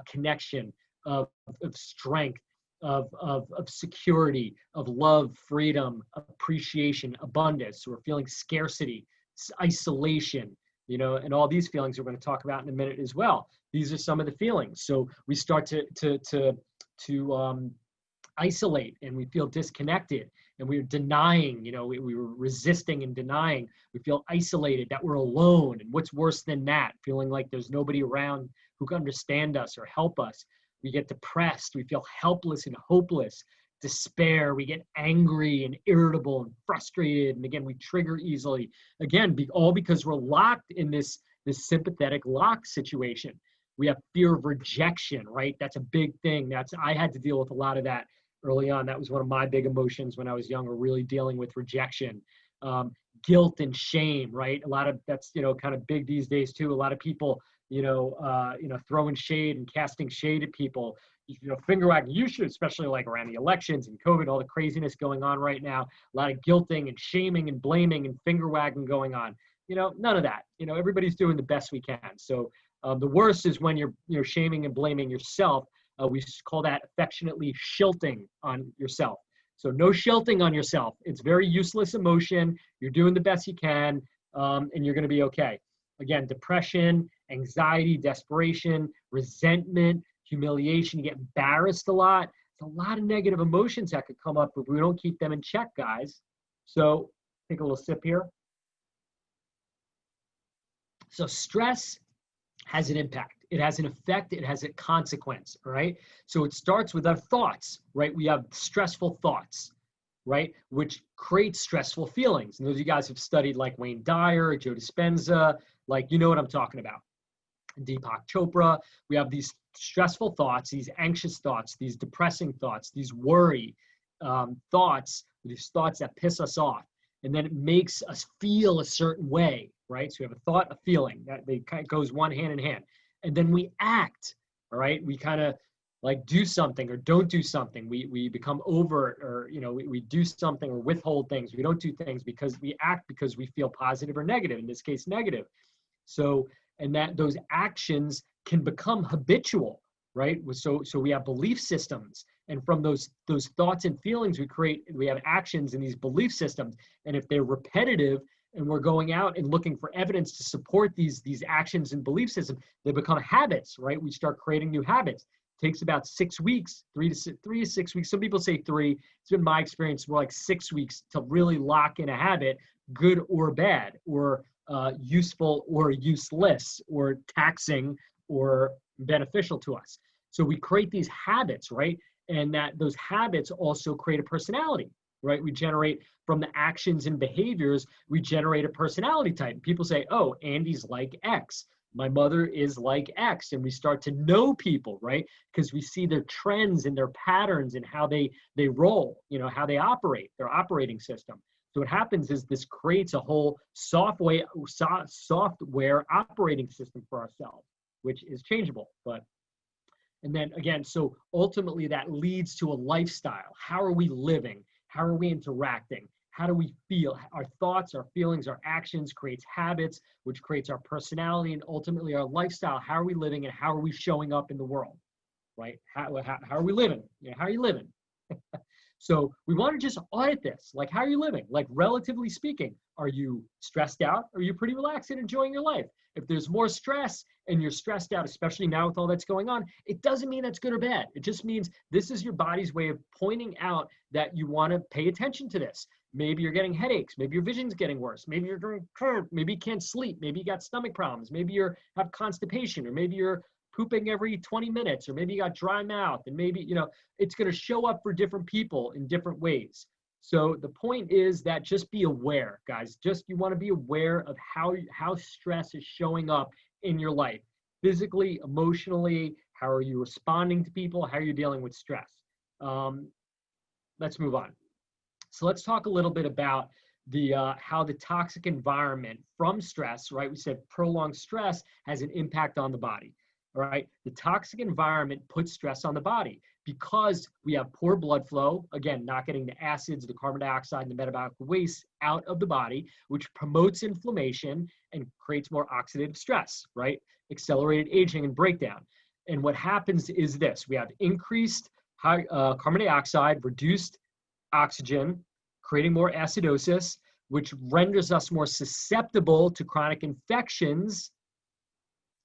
connection, of strength, of security, of love, freedom, appreciation, abundance. We're feeling scarcity, isolation, and all these feelings we're going to talk about in a minute as well. These are some of the feelings. So we start to isolate, and we feel disconnected, and we're denying, we were resisting and denying. We feel isolated, that we're alone. And what's worse than that? Feeling like there's nobody around who can understand us or help us. We get depressed. We feel helpless and hopeless. Despair. We get angry and irritable and frustrated. And again, we trigger easily. Again, all because we're locked in this sympathetic lock situation. We have fear of rejection, right? That's a big thing. I had to deal with a lot of that early on. That was one of my big emotions when I was younger, really dealing with rejection. Guilt and shame, right? A lot of that's, kind of big these days too. A lot of people, throwing shade and casting shade at people, finger wagging. You should, especially like around the elections and COVID, all the craziness going on right now. A lot of guilting and shaming and blaming and finger wagging going on. None of that. Everybody's doing the best we can. So the worst is when you're shaming and blaming yourself. We call that affectionately shilting on yourself. So no shilting on yourself. It's very useless emotion. You're doing the best you can, and you're going to be okay. Again, depression, anxiety, desperation, resentment, humiliation. You get embarrassed a lot. There's a lot of negative emotions that could come up if we don't keep them in check, guys. So take a little sip here. So stress has an impact. It has an effect. It has a consequence, all right? So it starts with our thoughts, right? We have stressful thoughts, right? Which create stressful feelings. And those of you guys have studied like Wayne Dyer, Joe Dispenza, like, you know what I'm talking about. Deepak Chopra. We have these stressful thoughts, these anxious thoughts, these depressing thoughts, these worry thoughts, these thoughts that piss us off. And then it makes us feel a certain way, right? So we have a thought, a feeling. That they kind of goes one hand in hand. And then we act, all right? We kind of like do something or don't do something. We become overt, or, we do something or withhold things. We don't do things because we act because we feel positive or negative, in this case, negative. So, and that those actions can become habitual, right? So we have belief systems. And from those thoughts and feelings we have actions in these belief systems. And if they're repetitive, and we're going out and looking for evidence to support these actions and belief systems, they become habits, right? We start creating new habits. It takes about 6 weeks, 3 to 6 weeks. Some people say 3. It's been my experience more like 6 weeks to really lock in a habit, good or bad, or useful or useless, or taxing or beneficial to us. So we create these habits, right? And those habits also create a personality, right? We generate from the actions and behaviors, we generate a personality type. People say, oh, Andy's like X. My mother is like X. And we start to know people, right? Because we see their trends and their patterns and how they roll, how they operate, their operating system. So what happens is this creates a whole software operating system for ourselves, which is changeable. And then again, so ultimately that leads to a lifestyle. How are we living? How are we interacting? How do we feel? Our thoughts, our feelings, our actions creates habits, which creates our personality and ultimately our lifestyle. How are we living and how are we showing up in the world, right? How are we living? How are you living? So we want to just audit this. Like, how are you living? Like, relatively speaking, are you stressed out? Or are you pretty relaxed and enjoying your life? If there's more stress and you're stressed out, especially now with all that's going on, it doesn't mean that's good or bad. It just means this is your body's way of pointing out that you want to pay attention to this. Maybe you're getting headaches. Maybe your vision's getting worse. Maybe you're doing curve. Maybe you can't sleep. Maybe you got stomach problems. Maybe you have constipation, or maybe you're pooping every 20 minutes, or maybe you got dry mouth, and maybe, it's going to show up for different people in different ways. So the point is that just be aware, guys. You want to be aware of how stress is showing up in your life, physically, emotionally, How are you responding to people? How are you dealing with stress? Let's move on. So let's talk a little bit about how the toxic environment from stress, right? We said prolonged stress has an impact on the body, all right? The toxic environment puts stress on the body because we have poor blood flow, again, not getting the acids, the carbon dioxide, and the metabolic waste out of the body, which promotes inflammation and creates more oxidative stress, right? Accelerated aging and breakdown. And what happens is this: we have increased carbon dioxide, reduced oxygen, creating more acidosis, which renders us more susceptible to chronic infections,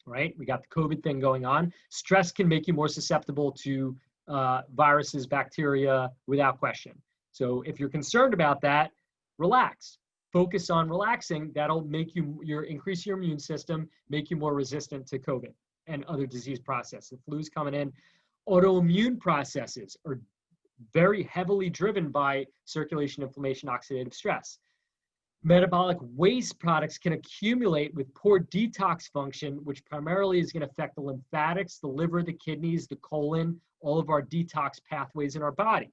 right? We got the COVID thing going on. Stress can make you more susceptible to viruses, bacteria, without question. So if you're concerned about that, relax. Focus on relaxing. That'll make you increase your immune system, make you more resistant to COVID and other disease processes. The flu's coming in. Autoimmune processes are very heavily driven by circulation, inflammation, oxidative stress. Metabolic waste products can accumulate with poor detox function, which primarily is going to affect the lymphatics, the liver, the kidneys, the colon, all of our detox pathways in our body.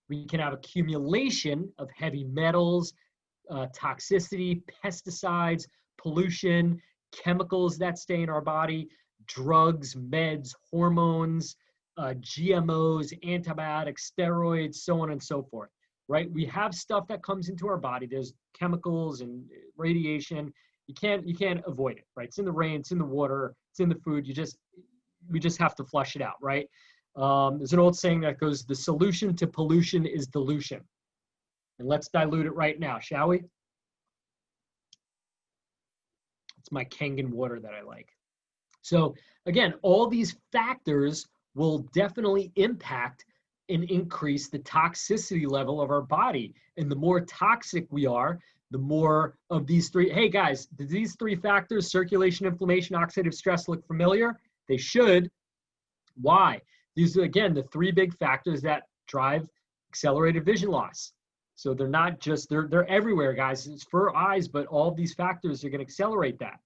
We can have accumulation of heavy metals, toxicity, pesticides, pollution, chemicals that stay in our body, drugs, meds, hormones, GMOs, antibiotics, steroids, so on and so forth, right? We have stuff that comes into our body. There's chemicals and radiation. You can't avoid it, right? It's in the rain, it's in the water, it's in the food. We just have to flush it out, right? There's an old saying that goes, the solution to pollution is dilution. And let's dilute it right now, shall we? It's my Kangen water that I like. So again, all these factors will definitely impact and increase the toxicity level of our body. And the more toxic we are, the more of these three. Hey guys, do these three factors, circulation, inflammation, oxidative stress, look familiar? They should. Why? These are, again, the three big factors that drive accelerated vision loss. So they're not just, they're everywhere, guys. It's for eyes, but all of these factors are going to accelerate that.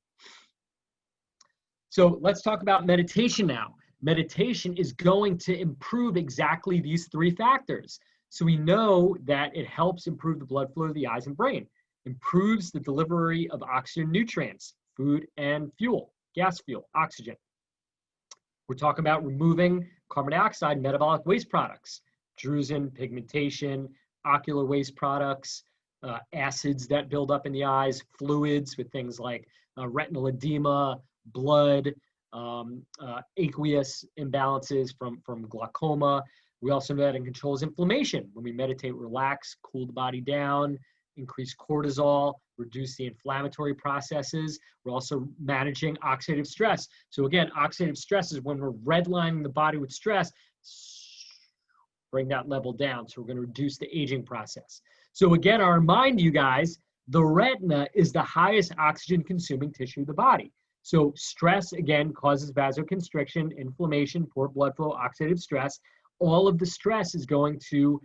So let's talk about meditation now. Meditation is going to improve exactly these three factors. So we know that it helps improve the blood flow to the eyes and brain, improves the delivery of oxygen nutrients, food and fuel, gas fuel, oxygen. We're talking about removing carbon dioxide, metabolic waste products, drusen, pigmentation, ocular waste products, acids that build up in the eyes, fluids with things like retinal edema, blood, aqueous imbalances from glaucoma. We also know that it controls inflammation. When we meditate, relax, cool the body down, increase cortisol, reduce the inflammatory processes. We're also managing oxidative stress. So again, oxidative stress is when we're redlining the body with stress, bring that level down. So we're going to reduce the aging process. So again, I remind you guys, the retina is the highest oxygen consuming tissue of the body. So stress, again, causes vasoconstriction, inflammation, poor blood flow, oxidative stress. All of the stress is going to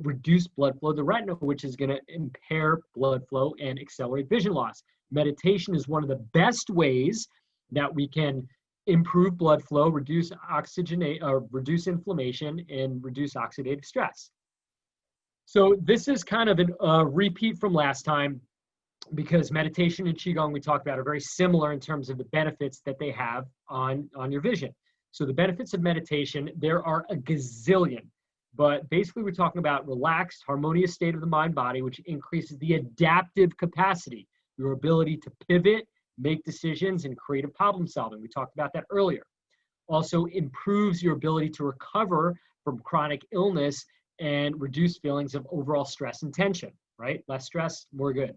reduce blood flow to the retina, which is going to impair blood flow and accelerate vision loss. Meditation is one of the best ways that we can improve blood flow, reduce reduce inflammation, and reduce oxidative stress. So this is kind of a repeat from last time, because meditation and QiGong we talked about are very similar in terms of the benefits that they have on your vision. So the benefits of meditation, there are a gazillion, but basically we're talking about relaxed, harmonious state of the mind-body, which increases the adaptive capacity, your ability to pivot, make decisions, and creative problem solving. We talked about that earlier. Also improves your ability to recover from chronic illness and reduce feelings of overall stress and tension, right? Less stress, more good.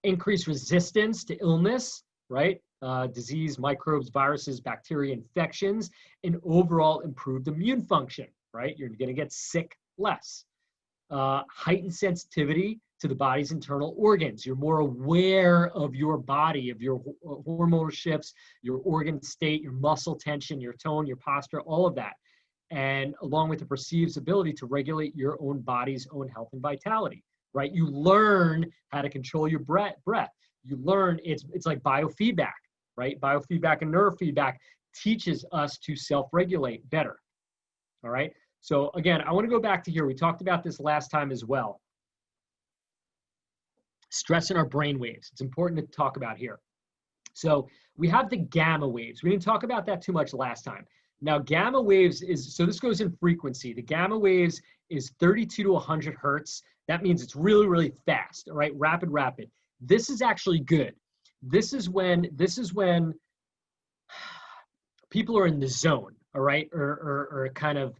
Increase resistance to illness, right? Disease, microbes, viruses, bacteria, infections, and overall improved immune function, right? You're going to get sick less. Heightened sensitivity to the body's internal organs. You're more aware of your body, of your hormonal shifts, your organ state, your muscle tension, your tone, your posture, all of that. And along with the perceived ability to regulate your own body's own health and vitality, right? You learn how to control your breath. You learn, it's like biofeedback, right? Biofeedback and neurofeedback teaches us to self-regulate better. All right. So again, I want to go back to here. We talked about this last time as well. Stress in our brain waves. It's important to talk about here. So we have the gamma waves. We didn't talk about that too much last time. Now gamma waves is, so this goes in frequency. The gamma waves is 32 to 100 hertz. That means it's really, really fast, all right? Rapid, rapid. This is actually good. This is when people are in the zone, all right? Or kind of,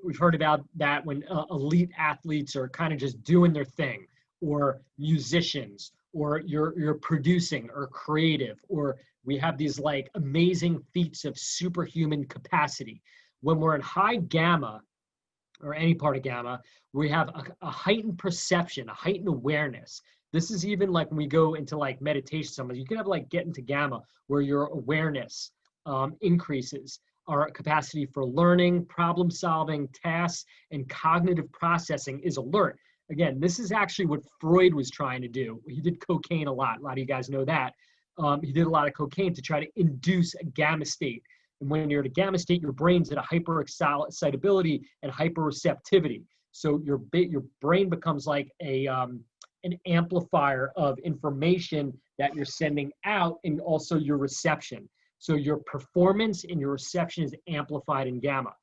we've heard about that when elite athletes are kind of just doing their thing, or musicians, or you're producing or creative, or we have these like amazing feats of superhuman capacity. When we're in high gamma, or any part of gamma, we have a heightened perception, a heightened awareness. This is even like when we go into like meditation, something you can have like get into gamma where your awareness increases, our capacity for learning, problem solving, tasks, and cognitive processing is alert. Again, this is actually what Freud was trying to do. He did cocaine a lot. A lot of you guys know that. He did a lot of cocaine to try to induce a gamma state. And when you're at a gamma state, your brain's at a hyper-excitability and hyper-receptivity. So your brain becomes like an amplifier of information that you're sending out, and also your reception. So your performance and your reception is amplified in gamma.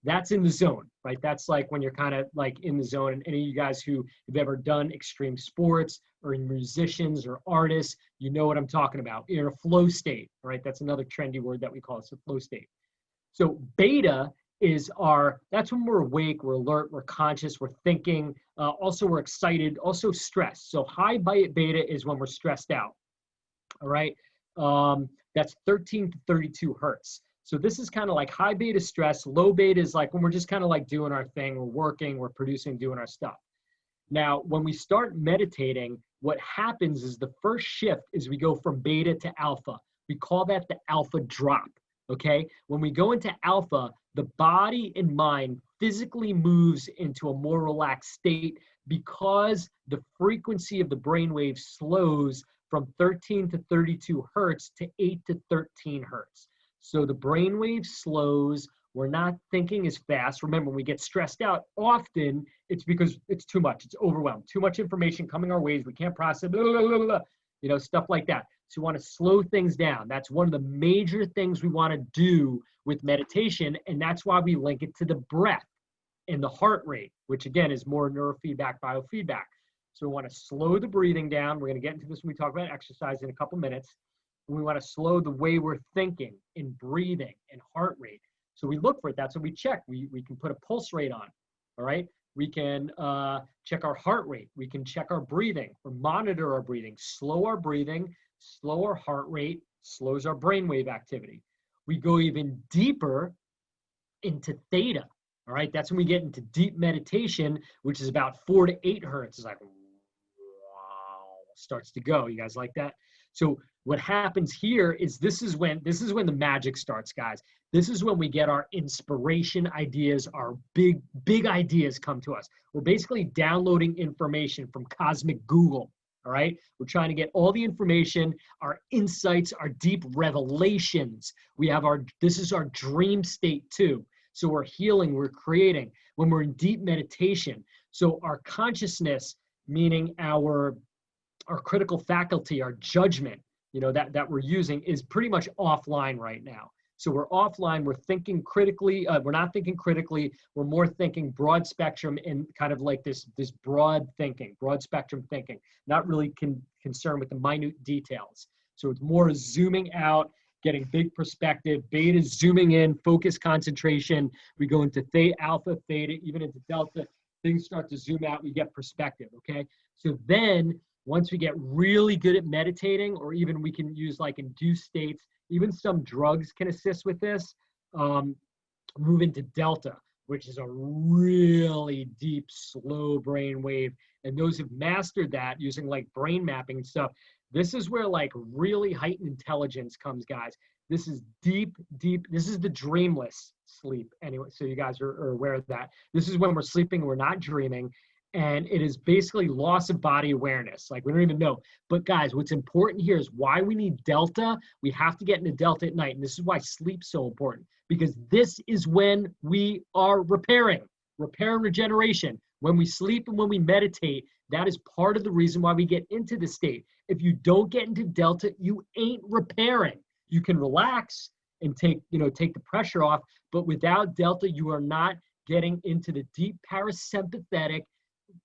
That's in the zone, right? That's like when you're kind of like in the zone. And any of you guys who have ever done extreme sports or in musicians or artists, you know what I'm talking about. You're in a flow state, right? That's another trendy word that we call it, a flow state. So beta is that's when we're awake, we're alert, we're conscious, we're thinking. Also, we're excited, also stressed. So high beta is when we're stressed out, all right? That's 13 to 32 hertz. So this is kind of like high beta stress. Low beta is like when we're just kind of like doing our thing, we're working, we're producing, doing our stuff. Now, when we start meditating, what happens is the first shift is we go from beta to alpha. We call that the alpha drop, okay? When we go into alpha, the body and mind physically moves into a more relaxed state because the frequency of the brainwave slows from 13 to 32 hertz to 8 to 13 hertz. So the brainwave slows, we're not thinking as fast. Remember, when we get stressed out, often it's because it's too much, it's overwhelmed, too much information coming our ways, we can't process, blah, blah, blah, blah, you know, stuff like that. So we want to slow things down. That's one of the major things we want to do with meditation, and that's why we link it to the breath and the heart rate, which again is more neurofeedback, biofeedback. So we want to slow the breathing down. We're going to get into this when we talk about exercise in a couple minutes. We want to slow the way we're thinking and breathing and heart rate. So we look for it. That's what we check. We can put a pulse rate on, all right? We can check our heart rate. We can check our breathing or monitor our breathing. Slow our breathing, slow our heart rate, slows our brainwave activity. We go even deeper into theta, all right? That's when we get into deep meditation, which is about 4 to 8 hertz. It's like, wow, starts to go. You guys like that? So what happens here is this is when the magic starts, guys. This is when we get our inspiration ideas, our big ideas come to us. We're basically downloading information from cosmic Google, all right? We're trying to get all the information, our insights, our deep revelations. We have this is our dream state too. So we're healing, we're creating when we're in deep meditation. So our consciousness, meaning our critical faculty, our judgment, you know, that we're using is pretty much offline right now. So we're offline, we're thinking critically, we're not thinking critically, we're more thinking broad spectrum and kind of like this broad thinking, broad spectrum thinking, not really concerned with the minute details. So it's more zooming out, getting big perspective, beta zooming in, focus, concentration. We go into theta, alpha, theta, even into delta, things start to zoom out, we get perspective, okay? So then, once we get really good at meditating, or even we can use like induced states, even some drugs can assist with this, move into delta, which is a really deep, slow brain wave. And those who've mastered that using like brain mapping and stuff, this is where like really heightened intelligence comes, guys. This is deep, this is the dreamless sleep anyway. So you guys are aware of that. This is when we're sleeping, we're not dreaming. And it is basically loss of body awareness. Like we don't even know. But guys, what's important here is why we need delta. We have to get into delta at night. And this is why sleep's so important, because this is when we are repairing, repair and regeneration. When we sleep and when we meditate, that is part of the reason why we get into the state. If you don't get into delta, you ain't repairing. You can relax and take the pressure off, but without delta, you are not getting into the deep parasympathetic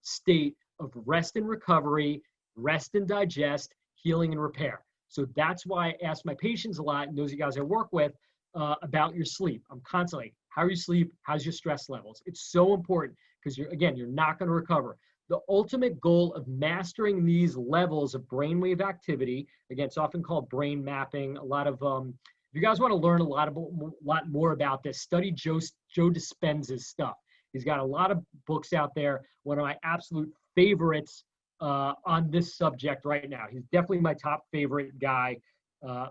state of rest and recovery, rest and digest, healing and repair. So that's why I ask my patients a lot, and those of you guys I work with, about your sleep. I'm constantly, how are you sleep? How's your stress levels? It's so important because you're not going to recover. The ultimate goal of mastering these levels of brainwave activity, again, it's often called brain mapping. A lot of, if you guys want to learn a lot more about this, study Joe Dispenza's stuff. He's got a lot of books out there. One of my absolute favorites on this subject right now. He's definitely my top favorite guy. I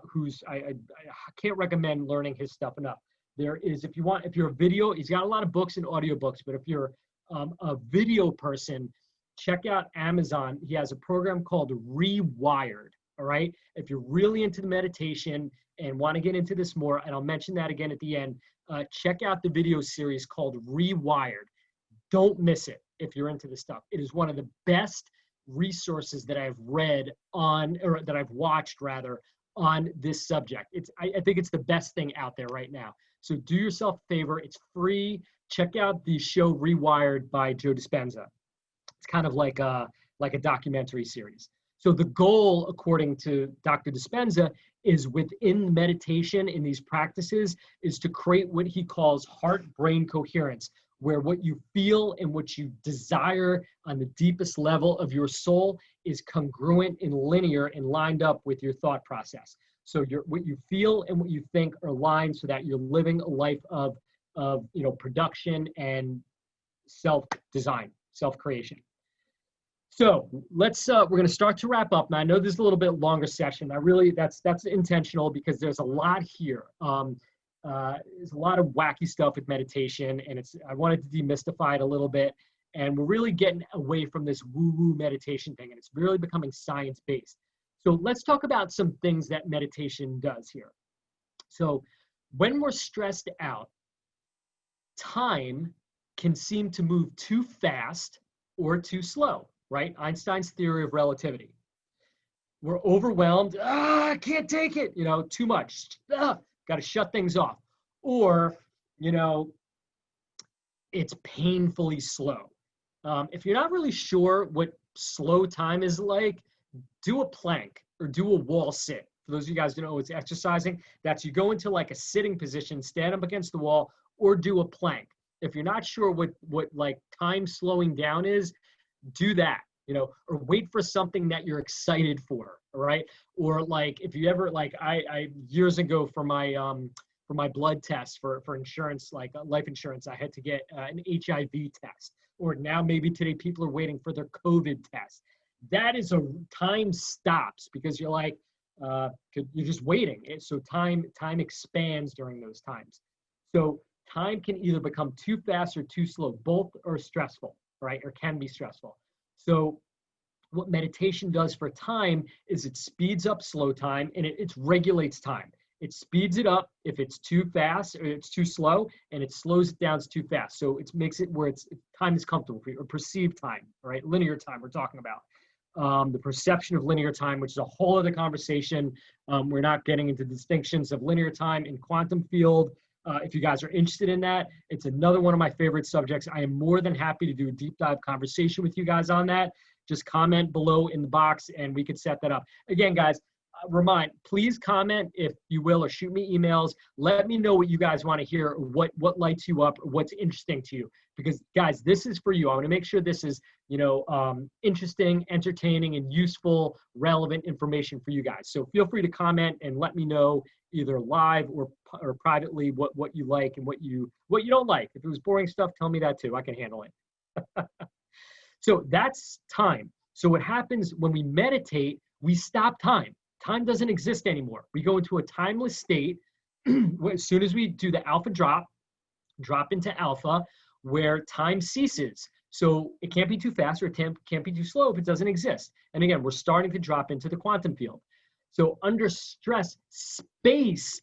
can't recommend learning his stuff enough. There is, if you're a video, he's got a lot of books and audiobooks, but if you're a video person, check out Amazon. He has a program called Rewired. All right. If you're really into the meditation and want to get into this more, and I'll mention that again at the end, check out the video series called Rewired. Don't miss it if you're into this stuff. It is one of the best resources that I've read on, or that I've watched rather, on this subject. I think it's the best thing out there right now. So do yourself a favor. It's free. Check out the show Rewired by Joe Dispenza. It's kind of like a documentary series. So the goal, according to Dr. Dispenza, is within meditation in these practices is to create what he calls heart-brain coherence, where what you feel and what you desire on the deepest level of your soul is congruent and linear and lined up with your thought process. So what you feel and what you think are aligned so that you're living a life of production and self-design, self-creation. So we're going to start to wrap up. Now, I know this is a little bit longer session. That's intentional because there's a lot here. There's a lot of wacky stuff with meditation, and I wanted to demystify it a little bit. And we're really getting away from this woo-woo meditation thing, and it's really becoming science-based. So let's talk about some things that meditation does here. So when we're stressed out, time can seem to move too fast or too slow. Right? Einstein's theory of relativity. We're overwhelmed. I can't take it. Too much. Got to shut things off. Or, it's painfully slow. If you're not really sure what slow time is like, do a plank or do a wall sit. For those of you guys who know it's exercising, that's you go into like a sitting position, stand up against the wall, or do a plank. If you're not sure what like time slowing down is, do that, or wait for something that you're excited for, all right? Or like, if you ever, like I years ago for my blood test for insurance, like life insurance, I had to get an HIV test, or now maybe today people are waiting for their COVID test. That is time stops because you're like, you're just waiting. So time expands during those times. So time can either become too fast or too slow. Both are stressful, right? Or can be stressful. So what meditation does for time is it speeds up slow time and it regulates time. It speeds it up if it's too fast or it's too slow, and it slows it down if it's too fast. So it makes it where time is comfortable for you, or perceived time, right? Linear time we're talking about. The perception of linear time, which is a whole other conversation. We're not getting into distinctions of linear time in quantum field. If you guys are interested in that, it's another one of my favorite subjects. I am more than happy to do a deep dive conversation with you guys on that. Just comment below in the box and we could set that up. Again, guys, please comment if you will, or shoot me emails. Let me know what you guys want to hear, or what lights you up, or what's interesting to you. Because guys, this is for you. I want to make sure this is, interesting, entertaining, and useful, relevant information for you guys. So feel free to comment and let me know either live or privately what you like and what you don't like. If it was boring stuff, tell me that too. I can handle it. So that's time. So what happens when we meditate, we stop time. Time doesn't exist anymore. We go into a timeless state as soon as we do the alpha drop into alpha, where time ceases. So it can't be too fast or it can't be too slow if it doesn't exist. And again, we're starting to drop into the quantum field. So under stress, space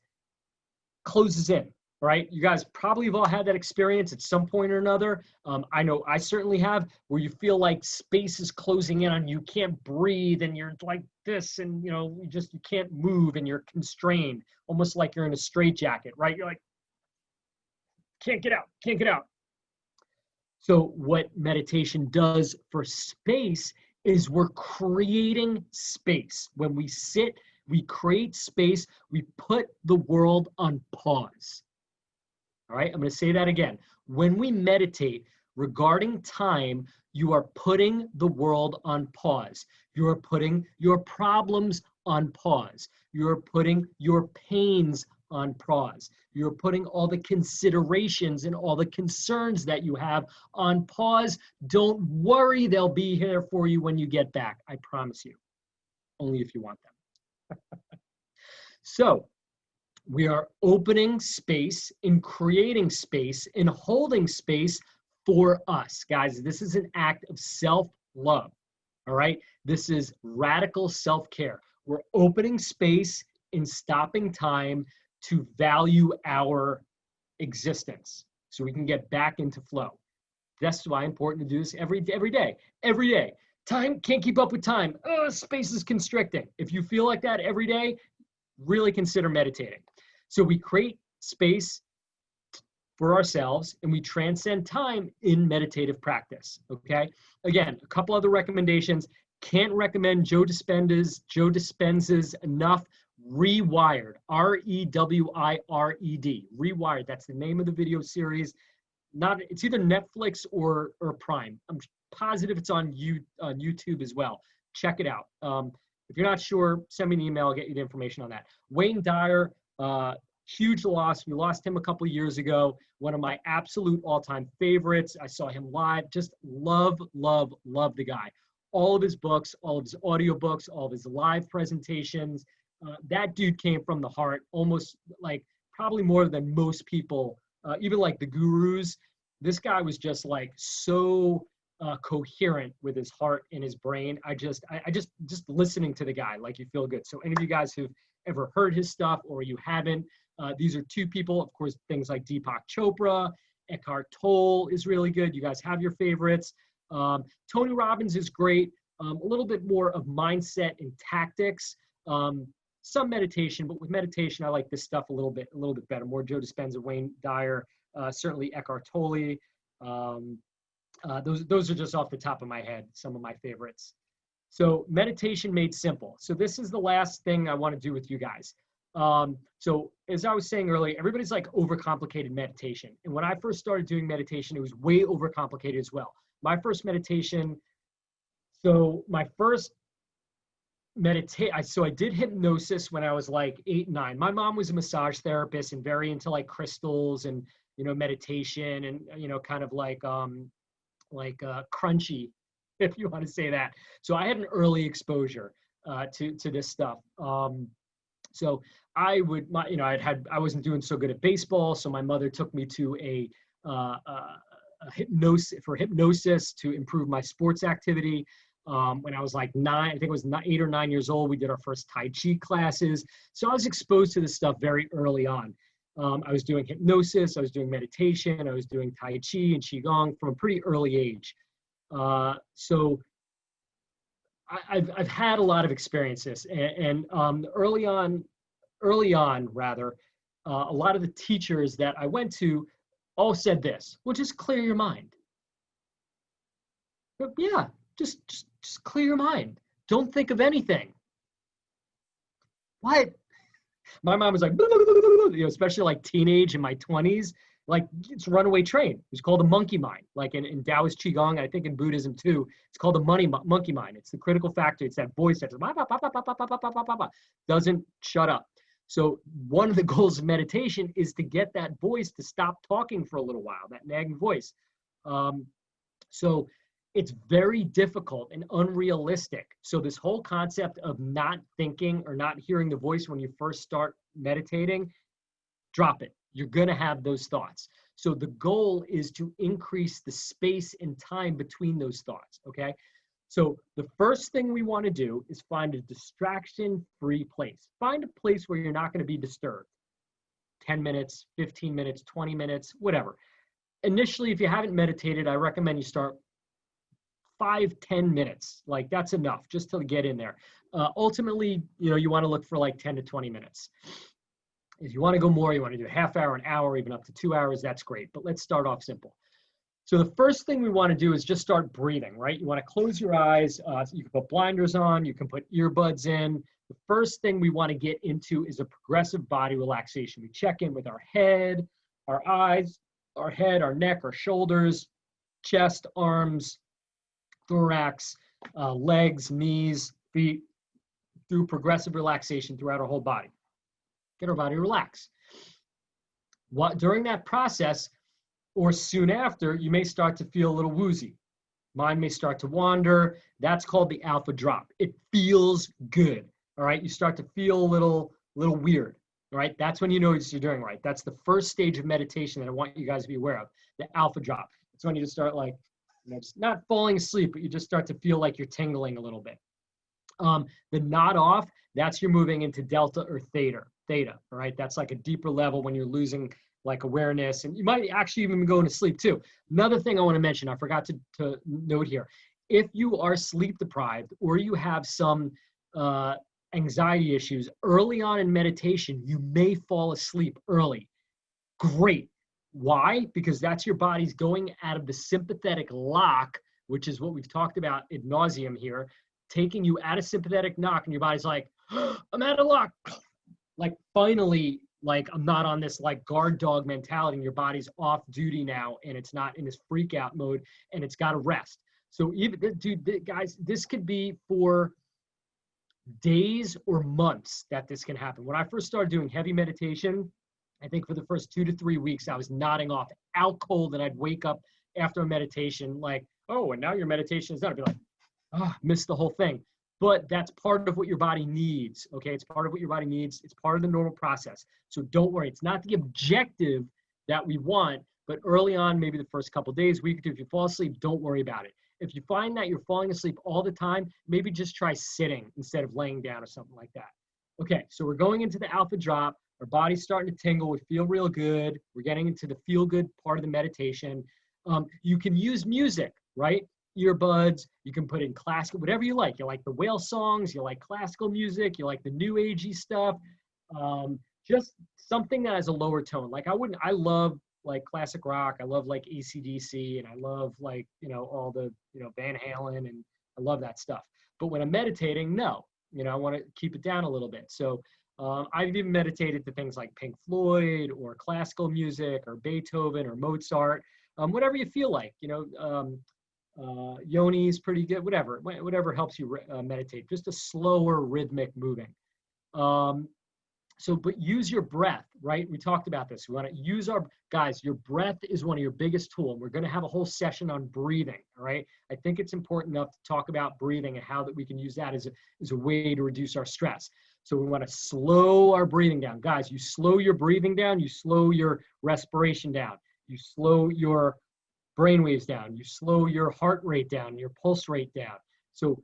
closes in, right? You guys probably have all had that experience at some point or another. I know I certainly have, where you feel like space is closing in on you, can't breathe, and you're like this, and you can't move, and you're constrained, almost like you're in a straitjacket, right? You're like, can't get out. So what meditation does for space is we're creating space. When we sit, we create space, we put the world on pause. All right, I'm going to say that again. When we meditate regarding time, you are putting the world on pause. You are putting your problems on pause. You're putting your pains on pause. You're putting all the considerations and all the concerns that you have on pause. Don't worry, they'll be here for you when you get back. I promise you. Only if you want them. So we are opening space and creating space and holding space for us. Guys, this is an act of self-love. All right? This is radical self-care. We're opening space and stopping time to value our existence so we can get back into flow. That's why it's important to do this every day. Time can't keep up with time. Oh, space is constricting. If you feel like that every day, really consider meditating. So we create space for ourselves and we transcend time in meditative practice, okay? Again, a couple other recommendations. Can't recommend Joe Dispenza's enough. Rewired, R-E-W-I-R-E-D, Rewired. That's the name of the video series. It's either Netflix or Prime. I'm positive it's on YouTube as well. Check it out. If you're not sure, send me an email. I'll get you the information on that. Wayne Dyer, huge loss. We lost him a couple of years ago. One of my absolute all-time favorites. I saw him live. Just love the guy. All of his books, all of his audiobooks, all of his live presentations. That dude came from the heart, almost like probably more than most people, even like the gurus. This guy was just like so coherent with his heart and his brain. I just listening to the guy, like you feel good. So any of you guys who've ever heard his stuff or you haven't, these are two people, of course, things like Deepak Chopra, Eckhart Tolle is really good. You guys have your favorites. Tony Robbins is great. A little bit more of mindset and tactics. Some meditation, but with meditation, I like this stuff a little bit better. More Joe Dispenza, Wayne Dyer, certainly Eckhart Tolle. Those are just off the top of my head, some of my favorites. So meditation made simple. So this is the last thing I want to do with you guys. So as I was saying earlier, everybody's like overcomplicated meditation. And when I first started doing meditation, it was way overcomplicated as well. My first meditation, so I did hypnosis when I was like 8, 9. My mom was a massage therapist and very into like crystals and, meditation and, kind of like crunchy, if you want to say that. So I had an early exposure to this stuff. So I wasn't doing so good at baseball. So my mother took me to a hypnosis to improve my sports activity. When I was like 9, I think it was 8 or 9 years old, we did our first Tai Chi classes. So I was exposed to this stuff very early on. I was doing hypnosis, I was doing meditation, I was doing Tai Chi and QiGong from a pretty early age. So I've had a lot of experiences, and early on, a lot of the teachers that I went to all said this: well, just clear your mind. But yeah, just clear your mind. Don't think of anything. What? My mom was like, especially like teenage in my 20s, like it's runaway train. It's called a monkey mind. Like in Taoist QiGong, I think in Buddhism too, it's called a monkey mind. It's the critical factor. It's that voice that doesn't shut up. So one of the goals of meditation is to get that voice to stop talking for a little while, that nagging voice. So it's very difficult and unrealistic. So this whole concept of not thinking or not hearing the voice when you first start meditating, drop it. You're going to have those thoughts. So the goal is to increase the space and time between those thoughts, okay? So the first thing we want to do is find a distraction-free place. Find a place where you're not going to be disturbed. 10 minutes, 15 minutes, 20 minutes, whatever. Initially, if you haven't meditated, I recommend you start 5-10 minutes. Like, that's enough just to get in there. Ultimately, you want to look for like 10 to 20 minutes. If you want to go more, you want to do a half hour, an hour, even up to 2 hours, that's great. But let's start off simple. So the first thing we want to do is just start breathing, right? You want to close your eyes. You can put blinders on. You can put earbuds in. The first thing we want to get into is a progressive body relaxation. We check in with our head, our eyes, our head, our neck, our shoulders, chest, arms, thorax, legs, knees, feet, through progressive relaxation throughout our whole body. Get our body relaxed. During that process, or soon after, you may start to feel a little woozy. Mind may start to wander. That's called the alpha drop. It feels good, all right? You start to feel a little weird, all right? That's when you know you're doing right. That's the first stage of meditation that I want you guys to be aware of, the alpha drop. It's when you just start like, it's not falling asleep, but you just start to feel like you're tingling a little bit. The nod off, that's you're moving into delta or theta, all right? That's like a deeper level when you're losing like awareness, and you might actually even go into sleep too. Another thing I want to mention, I forgot to note here, if you are sleep deprived or you have some anxiety issues early on in meditation, you may fall asleep early. Great. Why? Because that's your body's going out of the sympathetic lock, which is what we've talked about ad nauseum here, taking you out of sympathetic knock, and your body's like, oh, I'm out of lock. Like, finally, like, I'm not on this like guard dog mentality, and your body's off duty now, and it's not in this freak out mode, and it's got to rest. So even, dude, guys, this could be for days or months that this can happen. When I first started doing heavy meditation, I think for the first 2 to 3 weeks, I was nodding off out cold, and I'd wake up after a meditation like, oh, and now your meditation is done. I'd be like, oh, missed the whole thing. But that's part of what your body needs, okay? It's part of what your body needs. It's part of the normal process. So don't worry. It's not the objective that we want, but early on, maybe the first couple of days, week or two, if you fall asleep, don't worry about it. If you find that you're falling asleep all the time, maybe just try sitting instead of laying down or something like that. Okay, so we're going into the alpha drop. Our body's starting to tingle. We feel real good. We're getting into the feel good part of the meditation. You can use music, right? Earbuds, you can put in classical, whatever you like. You like the whale songs, you like classical music, you like the new agey stuff. Just something that has a lower tone. Like I love like classic rock. I love like AC/DC, and I love like, all the, Van Halen, and I love that stuff. But when I'm meditating, no, I want to keep it down a little bit. So I've even meditated to things like Pink Floyd or classical music or Beethoven or Mozart, whatever you feel like, Yoni is pretty good, whatever helps you meditate, just a slower rhythmic moving. But use your breath, right? We talked about this. We want to use guys, your breath is one of your biggest tools. We're going to have a whole session on breathing, all right? I think it's important enough to talk about breathing and how that we can use that as a way to reduce our stress. So we want to slow our breathing down. Guys, you slow your breathing down, you slow your respiration down, you slow your brainwaves down, you slow your heart rate down, your pulse rate down. So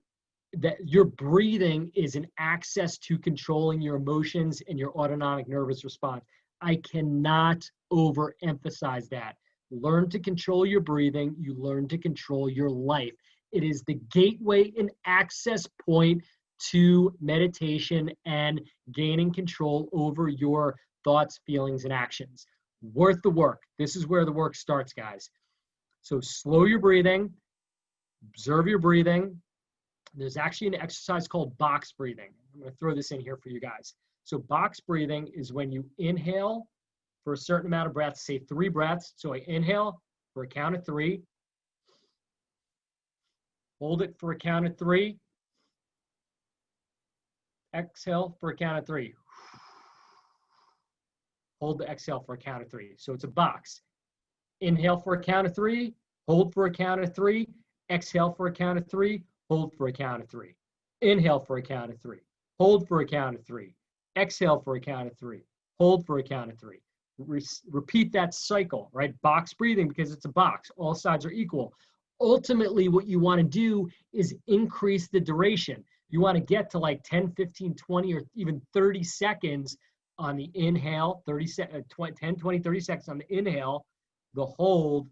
that your breathing is an access to controlling your emotions and your autonomic nervous response. I cannot overemphasize that. Learn to control your breathing. You learn to control your life. It is the gateway and access point to meditation and gaining control over your thoughts, feelings, and actions. Worth the work. This is where the work starts, guys. So slow your breathing, observe your breathing. There's actually an exercise called box breathing. I'm going to throw this in here for you guys. So box breathing is when you inhale for a certain amount of breaths, say 3 breaths. So I inhale for a count of 3. Hold it for a count of 3. Exhale for a count of 3. Hold the exhale for a count of 3. So it's a box. Inhale for a count of 3. Hold for a count of 3. Exhale for a count of 3. Hold for a count of 3. Inhale for a count of 3. Hold for a count of 3. Exhale for a count of 3. Hold for a count of 3. repeat that cycle, right? Box breathing, because it's a box. All sides are equal. Ultimately, what you want to do is increase the duration. You want to get to like 10, 15, 20, or even 30 seconds on the inhale, 10, 20, 30 seconds on the inhale, the hold,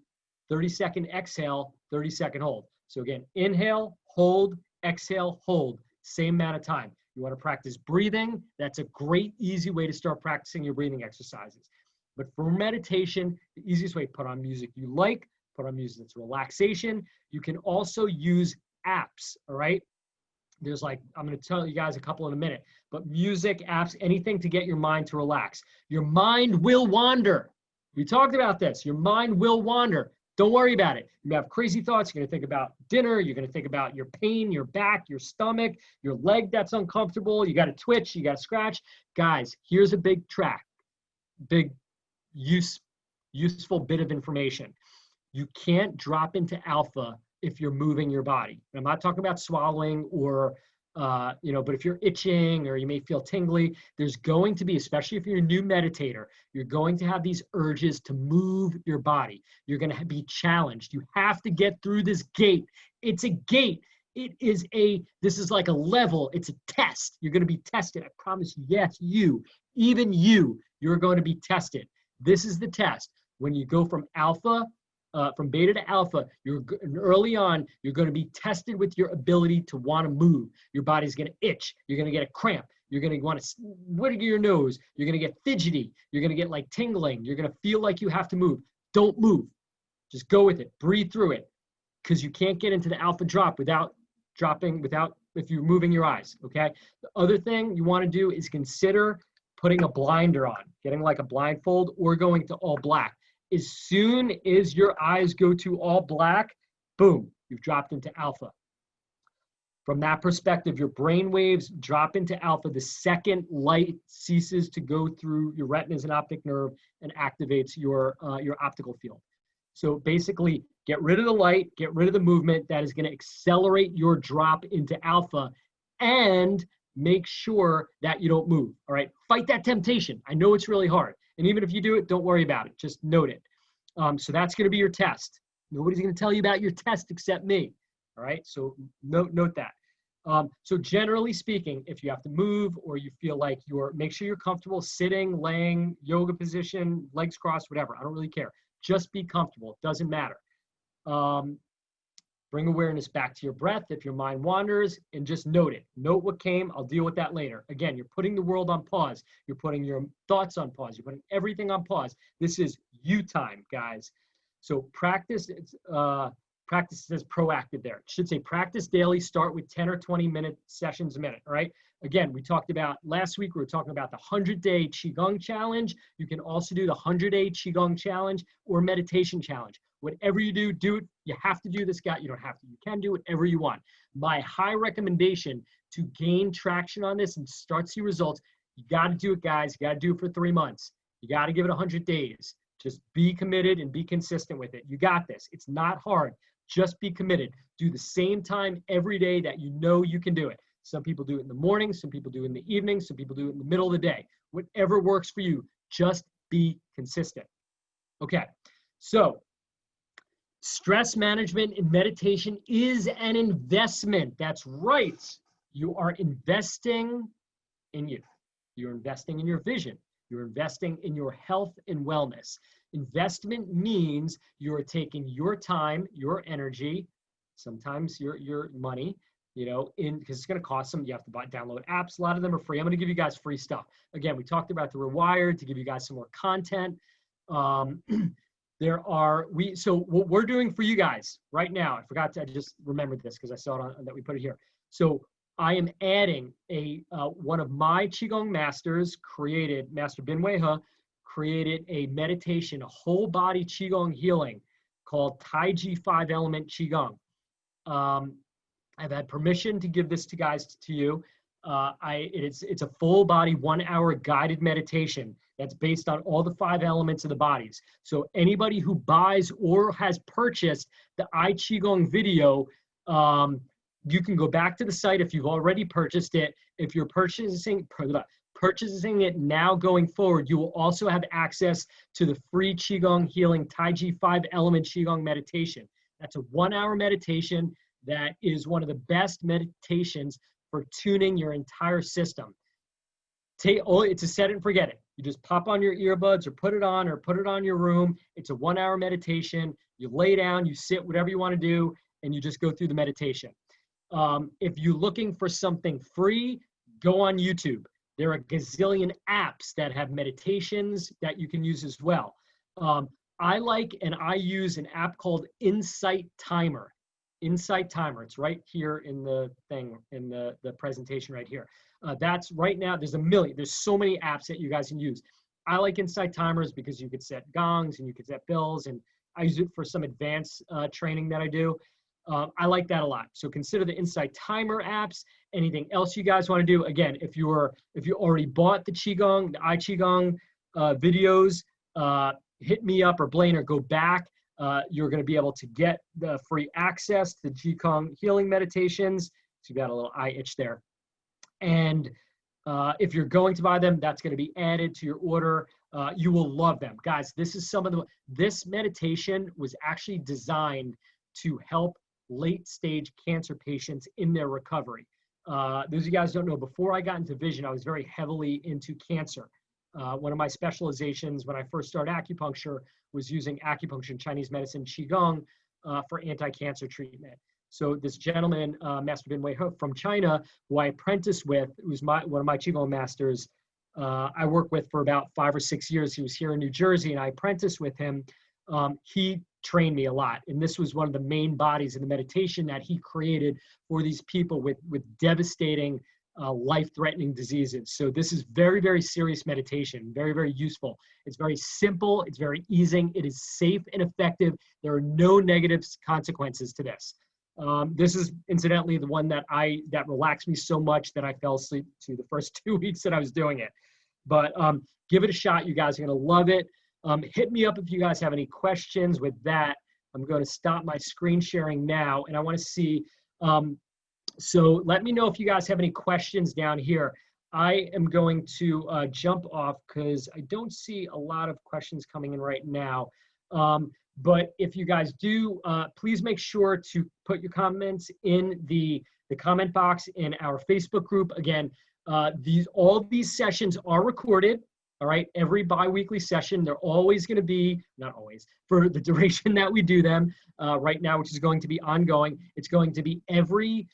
30-second exhale, 30-second hold. So again, inhale, hold, exhale, hold, same amount of time. You want to practice breathing. That's a great, easy way to start practicing your breathing exercises. But for meditation, the easiest way, put on music you like, put on music that's relaxation. You can also use apps, all right? There's like, I'm going to tell you guys a couple in a minute, but music, apps, anything to get your mind to relax. Your mind will wander. We talked about this. Your mind will wander. Don't worry about it. You have crazy thoughts. You're going to think about dinner. You're going to think about your pain, your back, your stomach, your leg that's uncomfortable. You got to twitch. You got to scratch. Guys, here's a big useful bit of information. You can't drop into alpha if you're moving your body. And I'm not talking about swallowing or, but if you're itching or you may feel tingly, there's going to be, especially if you're a new meditator, you're going to have these urges to move your body. You're going to be challenged. You have to get through this gate. It's a gate. This is like a level. It's a test. You're going to be tested. I promise you. Yes, even you're going to be tested. This is the test. When you go from beta to alpha, early on, you're going to be tested with your ability to want to move. Your body's going to itch. You're going to get a cramp. You're going to want to wiggle your nose. You're going to get fidgety. You're going to get like tingling. You're going to feel like you have to move. Don't move. Just go with it. Breathe through it, because you can't get into the alpha drop if you're moving your eyes, okay? The other thing you want to do is consider putting a blinder on, getting like a blindfold, or going to all black. As soon as your eyes go to all black, boom, you've dropped into alpha. From that perspective, your brain waves drop into alpha the second light ceases to go through your retinas and optic nerve and activates your optical field. So basically, get rid of the light, get rid of the movement. That is going to accelerate your drop into alpha, and make sure that you don't move, all right? Fight that temptation. I know it's really hard. And even if you do it, don't worry about it. Just note it. So that's going to be your test. Nobody's going to tell you about your test except me, all right? So note that. So generally speaking, if you have to move or you feel like make sure you're comfortable sitting, laying, yoga position, legs crossed, whatever. I don't really care. Just be comfortable. It doesn't matter. Bring awareness back to your breath if your mind wanders, and just note it. Note what came. I'll deal with that later. Again, you're putting the world on pause. You're putting your thoughts on pause. You're putting everything on pause. This is you time, guys. So practice says proactive there. It should say practice daily. Start with 10 or 20-minute sessions a minute, all right? Again, we talked about last week, we were talking about the 100-day QiGong challenge. You can also do the 100-day QiGong challenge or meditation challenge. Whatever you do it. You have to do this, guy. You don't have to. You can do whatever you want. My high recommendation to gain traction on this and start to see results, you got to do it, guys. You got to do it for 3 months. You got to give it 100 days. Just be committed and be consistent with it. You got this. It's not hard. Just be committed. Do the same time every day that you know you can do it. Some people do it in the morning. Some people do it in the evening. Some people do it in the middle of the day. Whatever works for you, just be consistent. Okay, so stress management and meditation is an investment. That's right. You are investing in you. You're investing in your vision. You're investing in your health and wellness. Investment means you're taking your time, your energy, sometimes your money, because it's going to cost some. You have to download apps. A lot of them are free. I'm going to give you guys free stuff. Again, we talked about the Rewired to give you guys some more content. So what we're doing for you guys right now, I just remembered this because I saw it that we put it here. So I am adding one of my QiGong masters Master Binwei He, created a meditation, a whole body QiGong healing called Taiji 5-element QiGong. I've had permission to give this to you. It's a full body 1-hour guided meditation that's based on all the 5 elements of the bodies. So anybody who buys or has purchased the QiGong video, you can go back to the site if you've already purchased it. If you're purchasing purchasing it now going forward, you will also have access to the free QiGong Healing Taiji 5-element QiGong meditation. That's a 1-hour meditation that is one of the best meditations for tuning your entire system. It's a set it and forget it. You just pop on your earbuds or put it on your room. It's a 1-hour meditation. You lay down, you sit, whatever you want to do, and you just go through the meditation. If you're looking for something free, go on YouTube. There are a gazillion apps that have meditations that you can use as well. I like and I use an app called Insight Timer. Insight Timer. It's right here in the thing, in the presentation right here. That's right now, there's a million. There's so many apps that you guys can use. I like Insight Timers because you could set gongs and you could set bells, and I use it for some advanced training that I do. I like that a lot. So consider the Insight Timer apps. Anything else you guys want to do? Again, if you already bought the QiGong, the iQiGong videos, hit me up or Blaine or go back. You're going to be able to get the free access to the QiGong healing meditations. So you got a little eye itch there. And if you're going to buy them, that's going to be added to your order. You will love them. Guys, this meditation was actually designed to help late stage cancer patients in their recovery. Those of you guys don't know, before I got into vision, I was very heavily into cancer. One of my specializations when I first started acupuncture was using acupuncture and Chinese medicine, QiGong, for anti-cancer treatment. So this gentleman, Master Bin Wei He from China, who I apprenticed with, who's one of my QiGong masters, I worked with for about 5 or 6 years. He was here in New Jersey, and I apprenticed with him. He trained me a lot, and this was one of the main bodies in the meditation that he created for these people with devastating, life-threatening diseases. So this is very, very serious meditation, very, very useful. It's very simple, it's very easing, it is safe and effective. There are no negative consequences to this. This is incidentally the one that relaxed me so much that I fell asleep to the first 2 weeks that I was doing it. But give it a shot. You guys are going to love it. Hit me up if you guys have any questions with that. I'm going to stop my screen sharing now, and I want to see. So let me know if you guys have any questions down here. I am going to jump off because I don't see a lot of questions coming in right now. But if you guys do, please make sure to put your comments in the comment box in our Facebook group. Again, all these sessions are recorded. All right, every bi-weekly session, they're always going to be, not always, for the duration that we do them right now, which is going to be ongoing. It's going to be every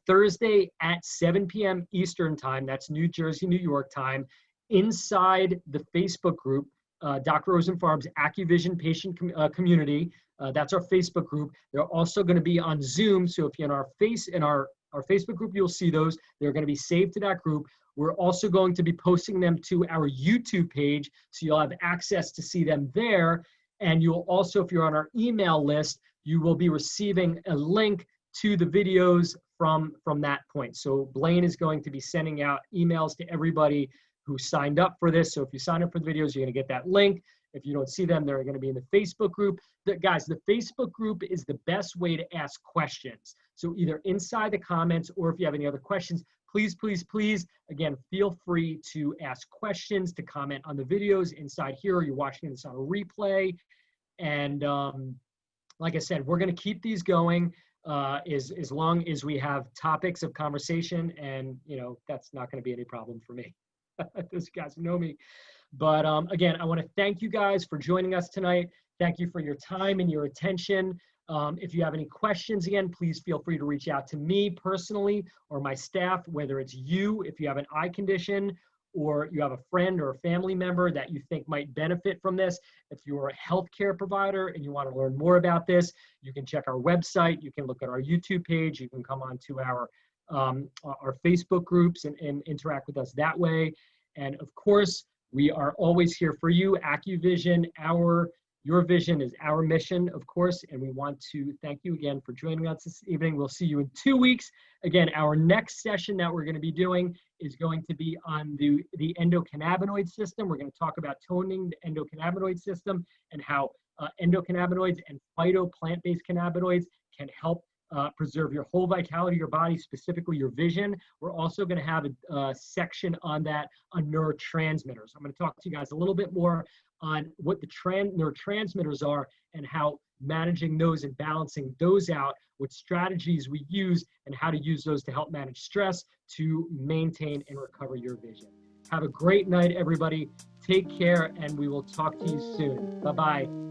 Thursday at 7 p.m. Eastern time. That's New Jersey, New York time, inside the Facebook group, Dr. Rosenfarb's AccuVision Patient Community. That's our Facebook group. They're also going to be on Zoom. So if you're in our Facebook group, you'll see those. They're going to be saved to that group. We're also going to be posting them to our YouTube page, so you'll have access to see them there. And you'll also, if you're on our email list, you will be receiving a link to the videos from that point. So Blaine is going to be sending out emails to everybody who signed up for this. So if you sign up for the videos, you're going to get that link. If you don't see them, they're going to be in the Facebook group. Guys, the Facebook group is the best way to ask questions. So either inside the comments, or if you have any other questions, please, please, please, again, feel free to ask questions, to comment on the videos inside here, or you're watching this on a replay. And like I said, we're going to keep these going as long as we have topics of conversation, and that's not going to be any problem for me. Those guys know me. But again, I want to thank you guys for joining us tonight. Thank you for your time and your attention. If you have any questions, again, please feel free to reach out to me personally or my staff, whether it's you, if you have an eye condition, or you have a friend or a family member that you think might benefit from this. If you're a healthcare provider and you want to learn more about this, you can check our website. You can look at our YouTube page. You can come on to our Facebook groups and interact with us that way. And of course, we are always here for you. AccuVision, your vision is our mission, of course, and we want to thank you again for joining us this evening. We'll see you in 2 weeks. Again, our next session that we're going to be doing is going to be on the endocannabinoid system. We're going to talk about toning the endocannabinoid system and how endocannabinoids and phyto plant-based cannabinoids can help preserve your whole vitality of your body, specifically your vision. We're also going to have a section on that on neurotransmitters. I'm going to talk to you guys a little bit more on what the neurotransmitters are and how managing those and balancing those out, what strategies we use, and how to use those to help manage stress to maintain and recover your vision. Have a great night, everybody. Take care, and we will talk to you soon. Bye-bye.